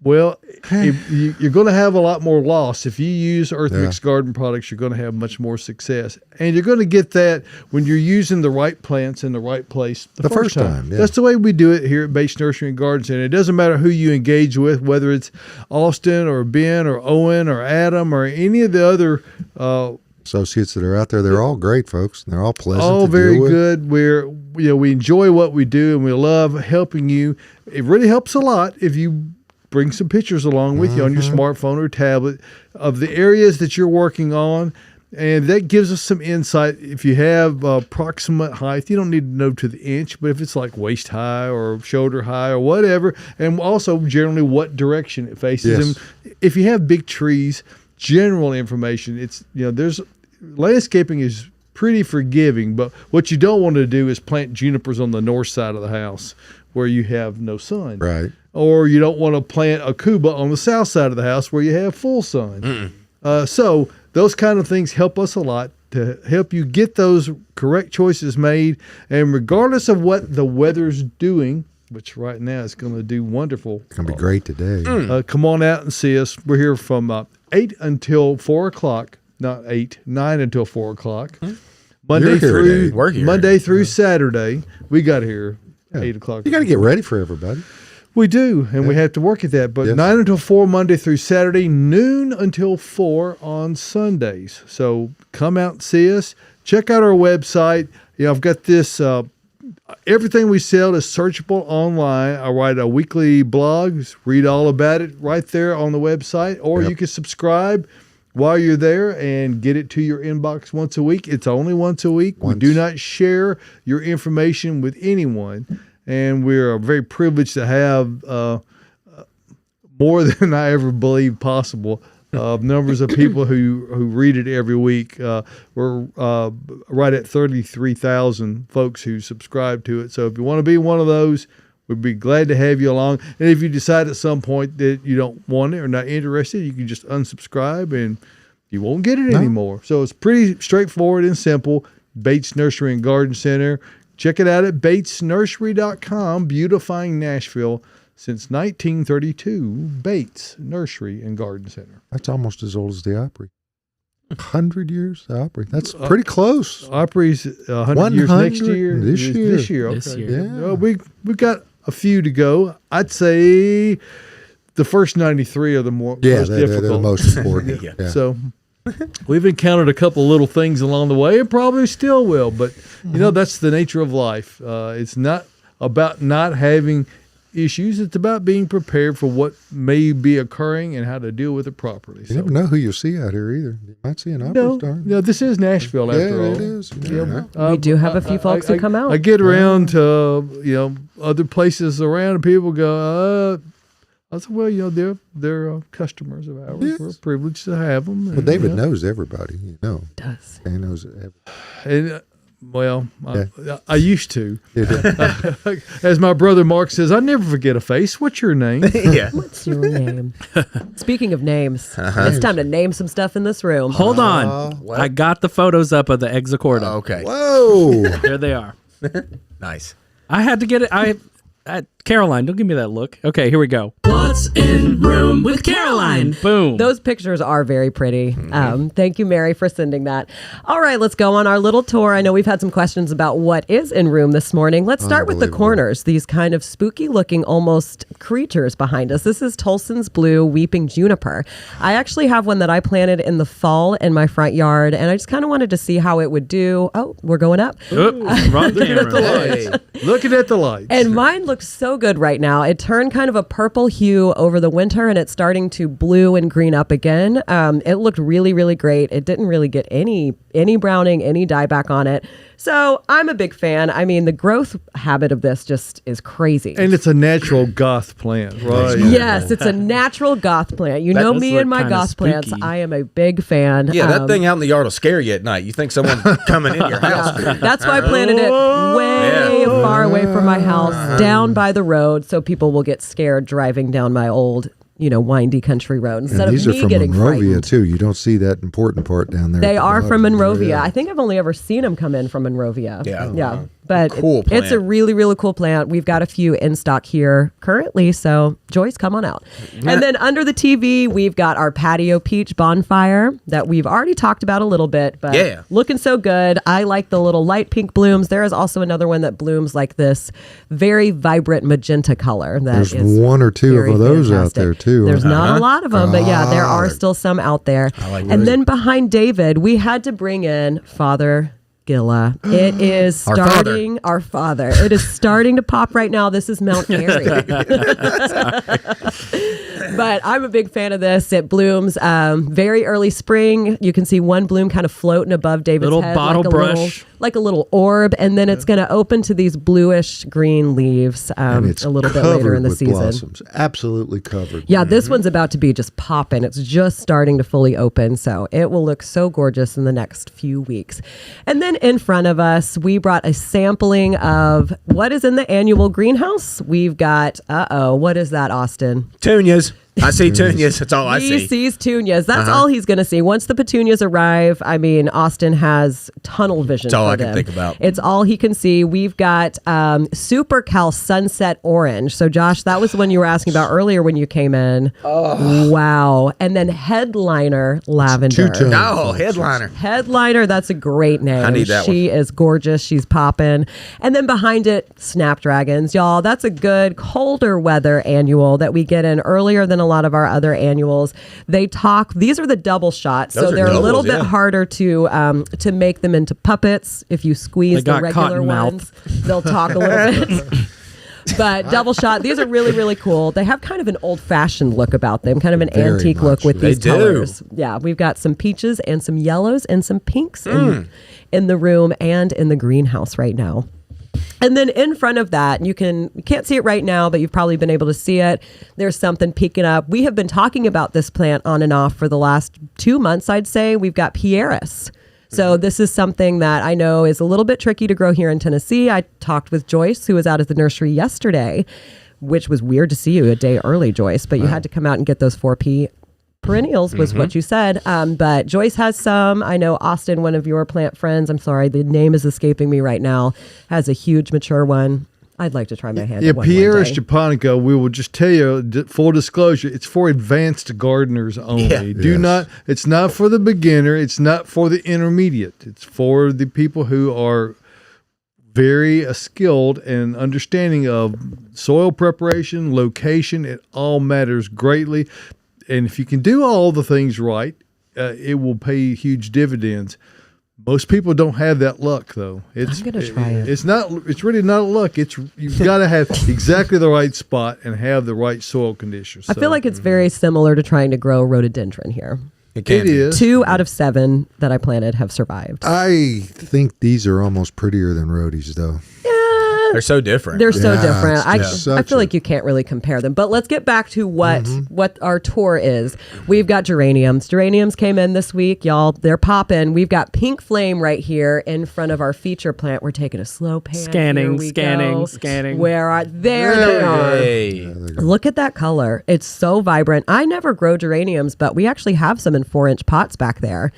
well, you're going to have a lot more loss. If you use Earth Mix Garden Products, you're going to have much more success. And you're going to get that when you're using the right plants in the right place the first time. Yeah. That's the way we do it here at Bates Nursery and Garden Center. It doesn't matter who you engage with, whether it's Austin or Ben or Owen or Adam or any of the other Associates that are out there, they're all great, folks. They're all pleasant. all to very deal with. good. We enjoy what we do, and we love helping you. It really helps a lot if you bring some pictures along with you on your smartphone or tablet of the areas that you're working on, and that gives us some insight. If you have approximate height, you don't need to know to the inch, but if it's like waist high or shoulder high or whatever, and also generally what direction it faces. Yes. And if you have big trees, general information, it's there's landscaping is pretty forgiving, but what you don't want to do is plant junipers on the north side of the house where you have no sun. Right. Or you don't want to plant a cuba on the south side of the house where you have full sun. So those kind of things help us a lot to help you get those correct choices made. And regardless of what the weather's doing, which right now is going to do wonderful. It's going to be great today. Come on out and see us. We're here from 8 until 4 o'clock. Not 8, 9 until 4 o'clock. Monday You're here through today. We're here. Monday through Saturday. We got here 8 o'clock. You got to get ready for everybody. We do, and we have to work at that. But Yes. 9 until 4 Monday through Saturday, noon until 4 on Sundays. So come out and see us. Check out our website. I've got this. Everything we sell is searchable online. I write a weekly blog. Read all about it right there on the website, or you can subscribe while you're there and get it to your inbox once a week. It's only once a week. We do not share your information with anyone, and we're very privileged to have more than I ever believed possible numbers of people who read it every week. We're right at 33,000 folks who subscribe to it. So if you want to be one of those, we'd be glad to have you along. And if you decide at some point that you don't want it or not interested, you can just unsubscribe and you won't get it anymore. So it's pretty straightforward and simple. Bates Nursery and Garden Center. Check it out at batesnursery.com, beautifying Nashville since 1932. Bates Nursery and Garden Center. That's almost as old as the Opry. 100 years, the Opry. That's pretty close. Opry's 100 years next 100 year. this year. This year. Okay. This year. Yeah. We've got a few to go. I'd say the first 93 are the most Yeah, difficult. they're the most important. Yeah. Yeah. So We've encountered a couple little things along the way and probably still will, but that's the nature of life. It's not about not having issues. It's about being prepared for what may be occurring and how to deal with it properly. You never know who you'll see out here either. You might see an opera star. No, this is Nashville after all. It is. We do have a few folks who come out. I get around to other places around, and people go, I said, well, they're customers of ours. Yes. We're privileged to have them. Well, David knows everybody, Does. He knows everybody. And, I used to. As my brother Mark says, I never forget a face. What's your name? Yeah. What's your name? Speaking of names, it's time to name some stuff in this room. Hold on. I got the photos up of the Exacorda. Okay. Whoa. There they are. Nice. I had to get it. Caroline, don't give me that look. Okay, here we go. What's in room with Caroline? Boom. Those pictures are very pretty. Thank you, Mary, for sending that. All right, let's go on our little tour. I know we've had some questions about what is in room this morning. Let's start with the corners, these kind of spooky looking almost creatures behind us. This is Tolson's Blue Weeping Juniper. I actually have one that I planted in the fall in my front yard, and I just kind of wanted to see how it would do. Oh, we're going up. Wrong Looking at the camera. lights. Looking at the lights. And mine looks so good right now. It turned kind of a purple hue over the winter, and it's starting to blue and green up again. It looked really, really great. It didn't really get any browning, any dieback on it. So I'm a big fan. I mean, the growth habit of this just is crazy. And it's a natural goth plant, right? Yes, it's a natural goth plant. You know does me look and my kinda goth plants. spooky. I am a big fan. Yeah, that thing out in the yard will scare you at night. You think someone's coming in your house. That's why I planted it way far away from my house, down by the road, so people will get scared driving down my old, windy country road instead And these of are me from getting Monrovia, frightened. too. You don't see that important part down there. They at the are from bottom. Monrovia. Yeah. I think I've only ever seen them come in from Monrovia. Yeah. Yeah. But Cool plant. it's a really, really cool plant. We've got a few in stock here currently. So, Joyce, come on out. And then under the TV, we've got our patio peach bonfire that we've already talked about a little bit, but looking so good. I like the little light pink blooms. There is also another one that blooms like this very vibrant magenta color. There's one or two of those out there, too. There's not a lot of them, but yeah, there are still some out there. And then behind David, we had to bring in Father Gilla. It is starting our father. It is starting to pop right now. This is Mount Airy. But I'm a big fan of this. It blooms very early spring. You can see one bloom kind of floating above David's Little head. bottle brush. Like a little orb. And then it's going to open to these bluish green leaves And it's a little bit later in the with season. blossoms. Absolutely covered. Yeah, this one's about to be just popping. It's just starting to fully open. So it will look so gorgeous in the next few weeks. And then in front of us, we brought a sampling of what is in the annual greenhouse. We've got, what is that, Austin? Petunias. I see petunias. That's all I see. He sees petunias. That's all he's going to see. Once the petunias arrive, I mean, Austin has tunnel vision. That's all for I can them. think about. It's all he can see. We've got Super Cal Sunset Orange. So, Josh, that was the one you were asking about earlier when you came in. Oh. Wow. And then Headliner Lavender. Two-tone. Oh, headliner. Headliner, that's a great name. I need that She is gorgeous. She's popping. And then behind it, Snapdragons. Y'all, that's a good colder weather annual that we get in earlier than a lot of our other annuals. They talk, these are the double shots. Those So are they're a little doubles, bit yeah. harder to make them into puppets. If you squeeze They the got regular cotton mouth. ones, they'll talk a little bit. But double shot, these are really, really cool. They have kind of an old-fashioned look about them, kind of an Very antique much look with so. these They do. colors. Yeah, we've got some peaches and some yellows and some pinks in the room and in the greenhouse right now. And then in front of that, you can't see it right now, but you've probably been able to see it. There's something peeking up. We have been talking about this plant on and off for the last 2 months, I'd say. We've got Pieris. So this is something that I know is a little bit tricky to grow here in Tennessee. I talked with Joyce, who was out at the nursery yesterday, which was weird to see you a day early, Joyce, but you had to come out and get those 4P perennials was what you said. But Joyce has some. I know Austin, one of your plant friends, I'm sorry, the name is escaping me right now, has a huge mature one. I'd like to try my hand Yeah, at one Pieris day. japonica, we will just tell you, full disclosure, it's for advanced gardeners only. Yeah. It's not for the beginner. It's not for the intermediate. It's for the people who are very skilled and understanding of soil preparation, location. It all matters greatly. And if you can do all the things right, it will pay huge dividends. Most people don't have that luck, though. I'm gonna try it. It's not. It's really not luck. You've got to have exactly the right spot and have the right soil conditions. I feel like it's very similar to trying to grow rhododendron here. It can be. is. 2 out of 7 that I planted have survived. I think these are almost prettier than roadies, though. They're so different. They're so Yeah, different. it's I such feel a- like you can't really compare them. But let's get back to what our tour is. We've got geraniums. Geraniums came in this week, y'all. They're popping. We've got pink flame right here in front of our feature plant. We're taking a slow pan. Scanning, Here we scanning, go. scanning. Where are there? They are. Hey. Look at that color. It's so vibrant. I never grow geraniums, but we actually have some in 4-inch pots back there.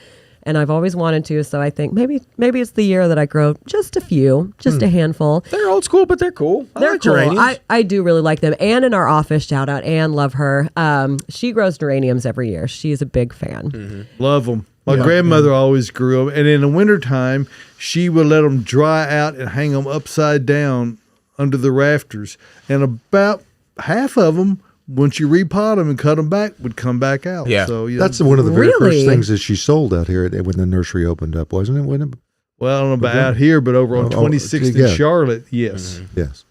And I've always wanted to, so I think maybe it's the year that I grow just a few, just a handful. They're old school, but they're cool. I They're like cool. geraniums. I do really like them. Anne in our office, shout out Anne, love her. She grows geraniums every year. She's a big fan. Love them. My grandmother always grew them, and in the wintertime, she would let them dry out and hang them upside down under the rafters. And about half of them, once you repot them and cut them back, would come back out. Yeah. So That's one of the very Really? first things that she sold out here when the nursery opened up, wasn't it? Wasn't it? well, I don't know about out here, but over on 26th yeah. in Charlotte, yes. Yes.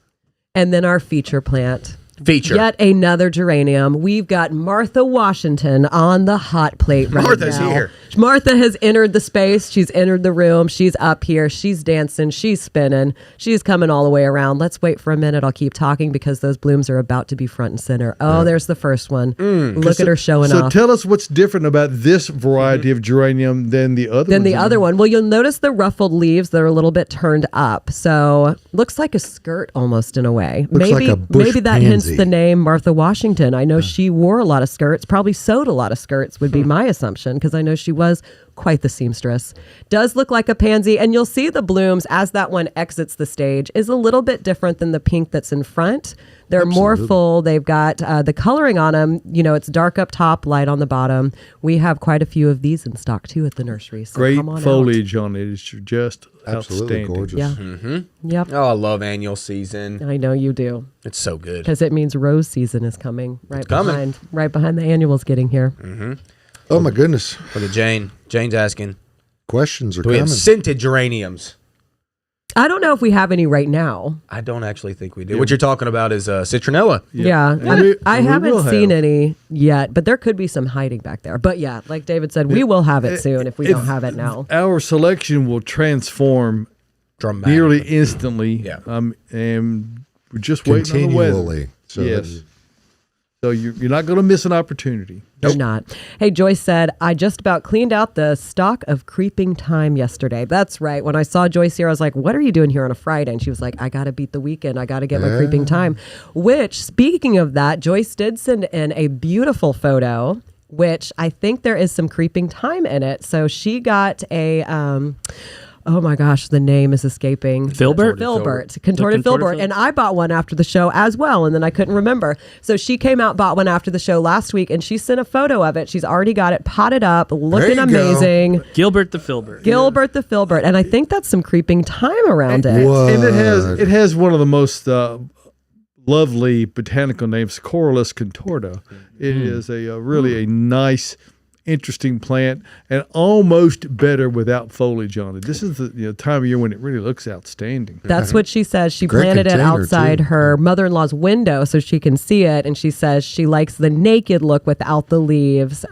And then our feature plant. Feature. Yet another geranium. We've got Martha Washington on the hot plate right Martha's now. here. Martha has entered the space. She's entered the room. She's up here. She's dancing. She's spinning. She's coming all the way around. Let's wait for a minute. I'll keep talking because those blooms are about to be front and center. Oh, there's the first one. Look at her showing So off. tell us what's different about this variety of geranium than the other Then ones. the other one. Well, you'll notice the ruffled leaves that are a little bit turned up. So looks like a skirt almost in a way. Looks like a bush maybe that hints pansy. the name Martha Washington. I know she wore a lot of skirts, probably sewed a lot of skirts would be my assumption because I know she was quite the seamstress. Does look like a pansy, and you'll see the blooms as that one exits the stage is a little bit different than the pink that's in front. They're more full. They've got the coloring on them. You know, it's dark up top, light on the bottom. We have quite a few of these in stock too at the nursery. So Great come on out. foliage on it. It's just Absolutely outstanding. gorgeous. Yeah. Yep. Oh, I love annual season. I know you do. It's so good. Because it means rose season is coming coming. right behind the annuals getting here. Oh, my goodness. Look at Jane. Jane's asking, Questions are do we coming. have scented geraniums? I don't know if we have any right now. I don't actually think we do. What you're talking about is citronella. Yeah. And we haven't will seen have. any yet, but there could be some hiding back there. But yeah, like David said, we will have it soon if we don't have it now. Our selection will transform Dramatic. nearly instantly. Yeah. And we're just waiting on the weather. Continually. So Yes. So you're not going to miss an opportunity. You're not. Hey, Joyce said, I just about cleaned out the stock of creeping thyme yesterday. That's right. When I saw Joyce here, I was like, what are you doing here on a Friday? And she was like, I got to beat the weekend. I got to get my creeping thyme. Which, speaking of that, Joyce did send in a beautiful photo, which I think there is some creeping thyme in it. So she got a... oh my gosh, the name is escaping. Filbert? Contorted Contorted filbert. filbert? And I bought one after the show as well, and then I couldn't remember. So she came out, bought one after the show last week, and she sent a photo of it. She's already got it potted up, looking you go. amazing. Gilbert the Filbert. Gilbert the filbert. And I think that's some creeping thyme around it. What? And it has one of the most lovely botanical names, Corylus contorta. It is really a nice, interesting plant, and almost better without foliage on it. This is the time of year when it really looks outstanding. That's what she says. She Great planted it container, outside too. her mother-in-law's window so she can see it. And she says she likes the naked look without the leaves.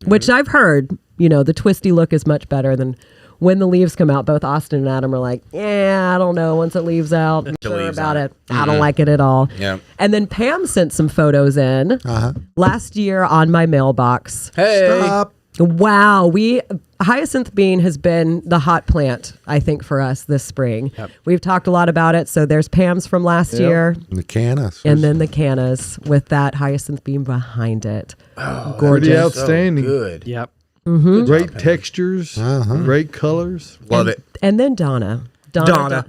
Which I've heard, the twisty look is much better than when the leaves come out. Both Austin and Adam are like, yeah, I don't know. Once it leaves out, I'm sure leaves about out. it. I don't like it at all. Yeah. And then Pam sent some photos in last year on my mailbox. Hey. Stop. Wow, hyacinth bean has been the hot plant, I think, for us this spring. We've talked a lot about it. So there's Pam's from last year, And the canna. and then the cannas with that hyacinth bean behind it. Pretty Gorgeous. outstanding. Good. Yep. Great textures, great colors. Love it. And then Donna. Donna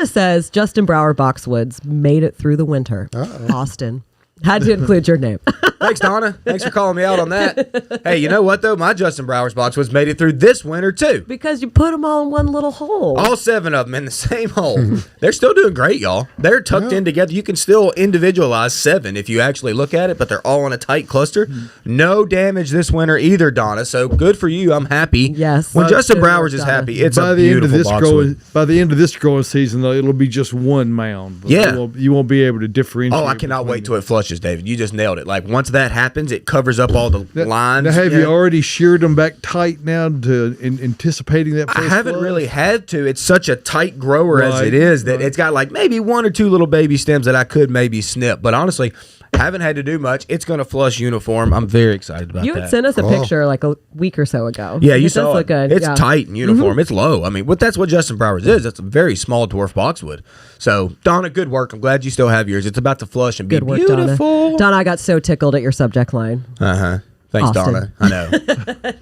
says Justin Brower Boxwoods made it through the winter. Austin. Had to include your name. Thanks, Donna. Thanks for calling me out on that. Hey, you know what, though? My Justin Browers boxwoods made it through this winter, too. Because you put them all in one little hole. All 7 of them in the same hole. They're still doing great, y'all. They're tucked in together. You can still individualize 7 if you actually look at it, but they're all in a tight cluster. No damage this winter either, Donna. So good for you. I'm happy. Yes. When Justin Good Browers work, is Donna. happy, it's by a the end of beautiful this boxwood. by the end of this growing season, though, it'll be just one mound. Yeah. You won't be able to differentiate. Oh, I cannot between wait till it flushes, David. You just nailed it. Like, once that happens, it covers up all the lines. Now, have Yeah. you already sheared them back tight now to anticipating that? I first haven't flush? really had to. It's such a tight grower as Right, it is that right. it's got like maybe 1 or 2 little baby stems that I could maybe snip. But honestly, haven't had to do much. It's going to flush uniform. I'm very excited about You that. had sent us a picture like a week or so ago. Yeah, you it saw does it. look good. It's yeah. tight and uniform. It's low. I mean, that's what Justin Browers is. It's a very small dwarf boxwood. So, Donna, good work. I'm glad you still have yours. It's about to flush and be Good work, beautiful. Donna. Donna, I got so tickled at your subject line. Thanks, Austin. Donna. I know.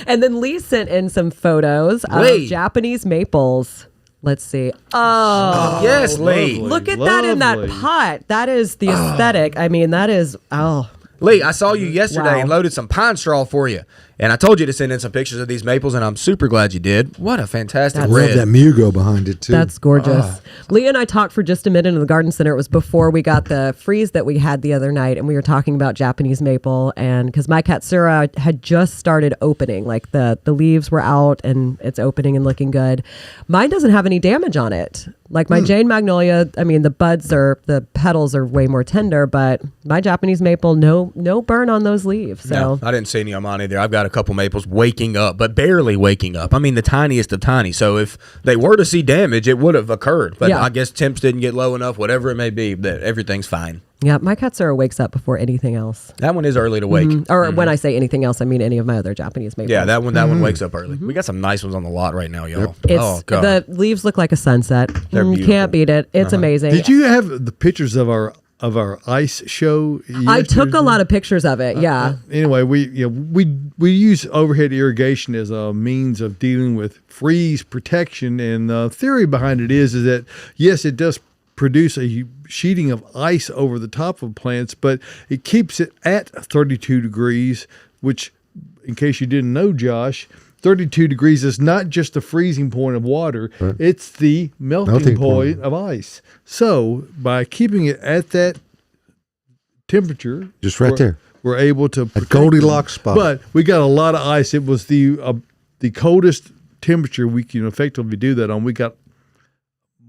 And then Lee sent in some photos of Lee. Japanese maples. Let's see. Oh, Yes, Lee. Lovely. look at that in that Lovely. pot. That is the aesthetic. I mean, that is, Lee, I saw you yesterday Wow. and loaded some pine straw for you. And I told you to send in some pictures of these maples, and I'm super glad you did. What a fantastic That's- Love red. that Mugo behind it too. that's gorgeous. Lee and I talked for just a minute in the garden center. It was before we got the freeze that we had the other night, and we were talking about Japanese maple. And because my Katsura had just started opening, like the leaves were out and it's opening and looking good. Mine doesn't have any damage on it. Like my Jane Magnolia, I mean, the petals are way more tender, but my Japanese maple, no burn on those leaves. So No, I didn't see any on mine either. I've got a couple maples waking up, but barely waking up. I mean, the tiniest of tiny. So if they were to see damage, it would have occurred. But Yeah. I guess temps didn't get low enough, whatever it may be, that everything's fine. yeah, my Katsura wakes up before anything else. That one is early to wake. Or when I say anything else, I mean any of my other Japanese maples. Yeah, that one wakes up early. We got some nice ones on the lot right now, y'all. It's Oh, God. the leaves look like a sunset. They're You beautiful. can't beat it. It's amazing. Did you have the pictures of our ice show? I took a lot of pictures of it. Yeah. Anyway, we use overhead irrigation as a means of dealing with freeze protection, and the theory behind it is that yes, it does produce a sheeting of ice over the top of plants, but it keeps it at 32 degrees, which, in case you didn't know, Josh, 32 degrees is not just the freezing point of water, it's the melting Melting point point. of ice. So by keeping it at that temperature, Just right there. we're able to A protect Goldilocks them. spot. But we got a lot of ice. It was the coldest temperature we can effectively do that on. We got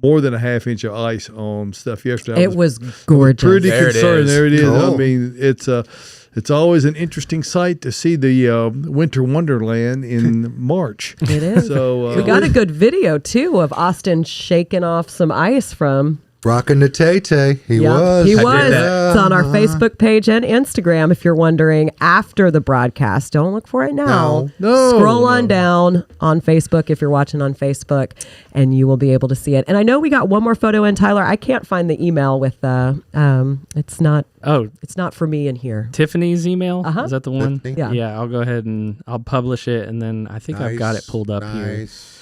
more than a half inch of ice on stuff yesterday. I It was gorgeous. pretty There it concerned. is. There it is. Cool. I mean, it's always an interesting sight to see the winter wonderland in March. It is. So We got a good video too of Austin shaking off some ice from. Rocking the Tay-Tay. He was. He I did was. that. It's on our Facebook page and Instagram if you're wondering after the broadcast. Don't look for it now. No, Scroll on no. down on Facebook if you're watching on Facebook, and you will be able to see it. And I know we got one more photo in, Tyler. I can't find the email with it's not for me in here. Tiffany's email? Uh-huh. Is that the one? Tiffany? Yeah. Yeah, I'll go ahead and I'll publish it, and then I think I've got it pulled up here. Nice.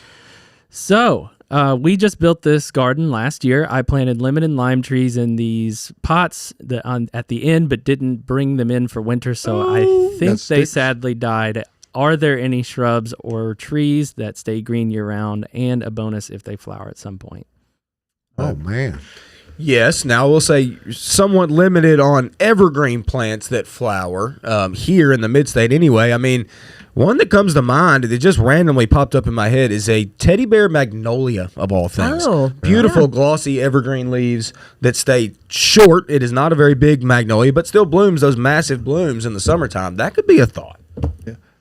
So, we just built this garden last year. I planted lemon and lime trees in these pots at the end, but didn't bring them in for winter, so I think That they sticks. sadly died. Are there any shrubs or trees that stay green year-round, and a bonus if they flower at some point? Oh man. Yes. Now, I will say somewhat limited on evergreen plants that flower here in the mid-state anyway. I mean, one that comes to mind that just randomly popped up in my head is a teddy bear magnolia, of all things. Oh, Beautiful, glossy evergreen leaves that stay short. It is not a very big magnolia, but still blooms those massive blooms in the summertime. That could be a thought.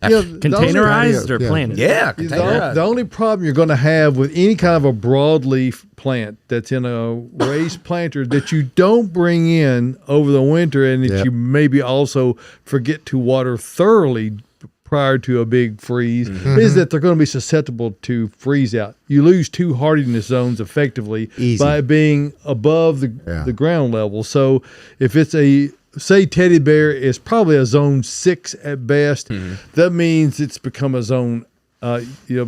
Yeah, the Containerized or yeah. planted? Yeah, The, containerized. the only problem you're going to have with any kind of a broadleaf plant that's in a raised planter that you don't bring in over the winter, and that Yep. you maybe also forget to water thoroughly prior to a big freeze, is that they're going to be susceptible to freeze out. You lose 2 hardiness zones effectively Easy. by being above the ground level. So if it's say teddy bear is probably a zone 6 at best, that means it's become a zone 9. you're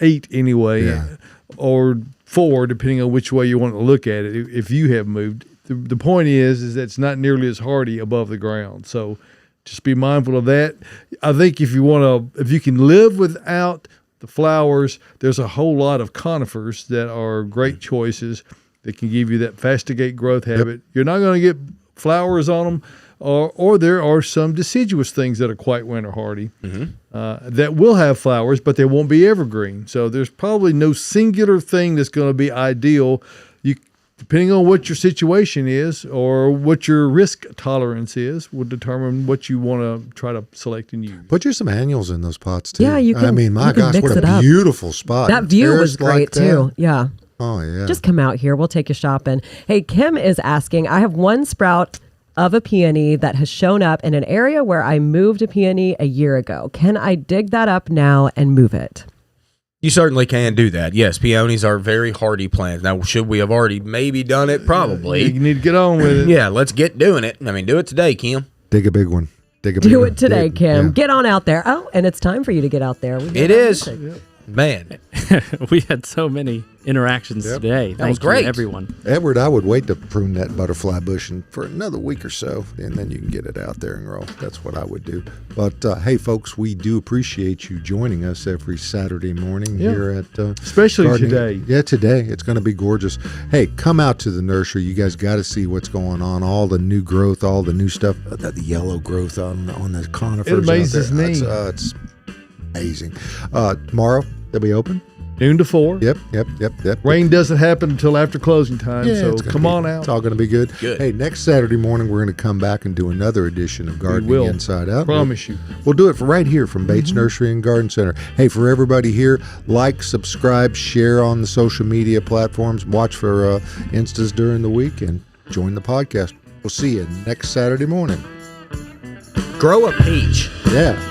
8 anyway, Yeah. or 4 depending on which way you want to look at it. If you have moved the point is that it's not nearly as hardy above the ground. So just be mindful of that. I think if you can live without the flowers, there's a whole lot of conifers that are great choices that can give you that fastigate growth habit. You're not going to get flowers on them, or there are some deciduous things that are quite winter hardy that will have flowers, but they won't be evergreen. So there's probably no singular thing that's going to be ideal. Depending on what your situation is or what your risk tolerance is, will determine what you want to try to select and use. Put you some annuals in those pots too. Yeah, you can. I mean, my you can gosh, mix what it a up. beautiful spot. That view was Terrace like great that. too. Yeah. Oh yeah. Just come out here. We'll take you shopping. Hey, Kim is asking, I have one sprout of a peony that has shown up in an area where I moved a peony a year ago. Can I dig that up now and move it? You certainly can do that. Yes, peonies are very hardy plants. Now, should we have already maybe done it? Probably. You need to get on with it. Yeah, let's get doing it. I mean, do it today, Kim. Dig a big one. Dig a big Do one. it today, Dig. Kim. Yeah. Get on out there. Oh, and it's time for you to get out there. It is. Man, We had so many interactions today. Thank was you, great. everyone. Edward, I would wait to prune that butterfly bush for another week or so, and then you can get it out there and roll. That's what I would do. But hey, folks, we do appreciate you joining us every Saturday morning here at Especially Gardening. today. Yeah, today it's going to be gorgeous. Hey, come out to the nursery. You guys got to see what's going on. All the new growth, all the new stuff. The yellow growth on the conifers. It amazes out there. me. It's amazing. Tomorrow they'll be open. Noon to 4. Yep. Rain doesn't happen until after closing time, so it's gonna come be- on out. It's all going to be good. Good. Hey, next Saturday morning, we're going to come back and do another edition of Gardening will. Inside Out. Promise you. We'll do it right here from Bates Nursery and Garden Center. Hey, for everybody here, like, subscribe, share on the social media platforms, watch for Instas during the week, and join the podcast. We'll see you next Saturday morning. grow a peach. Yeah.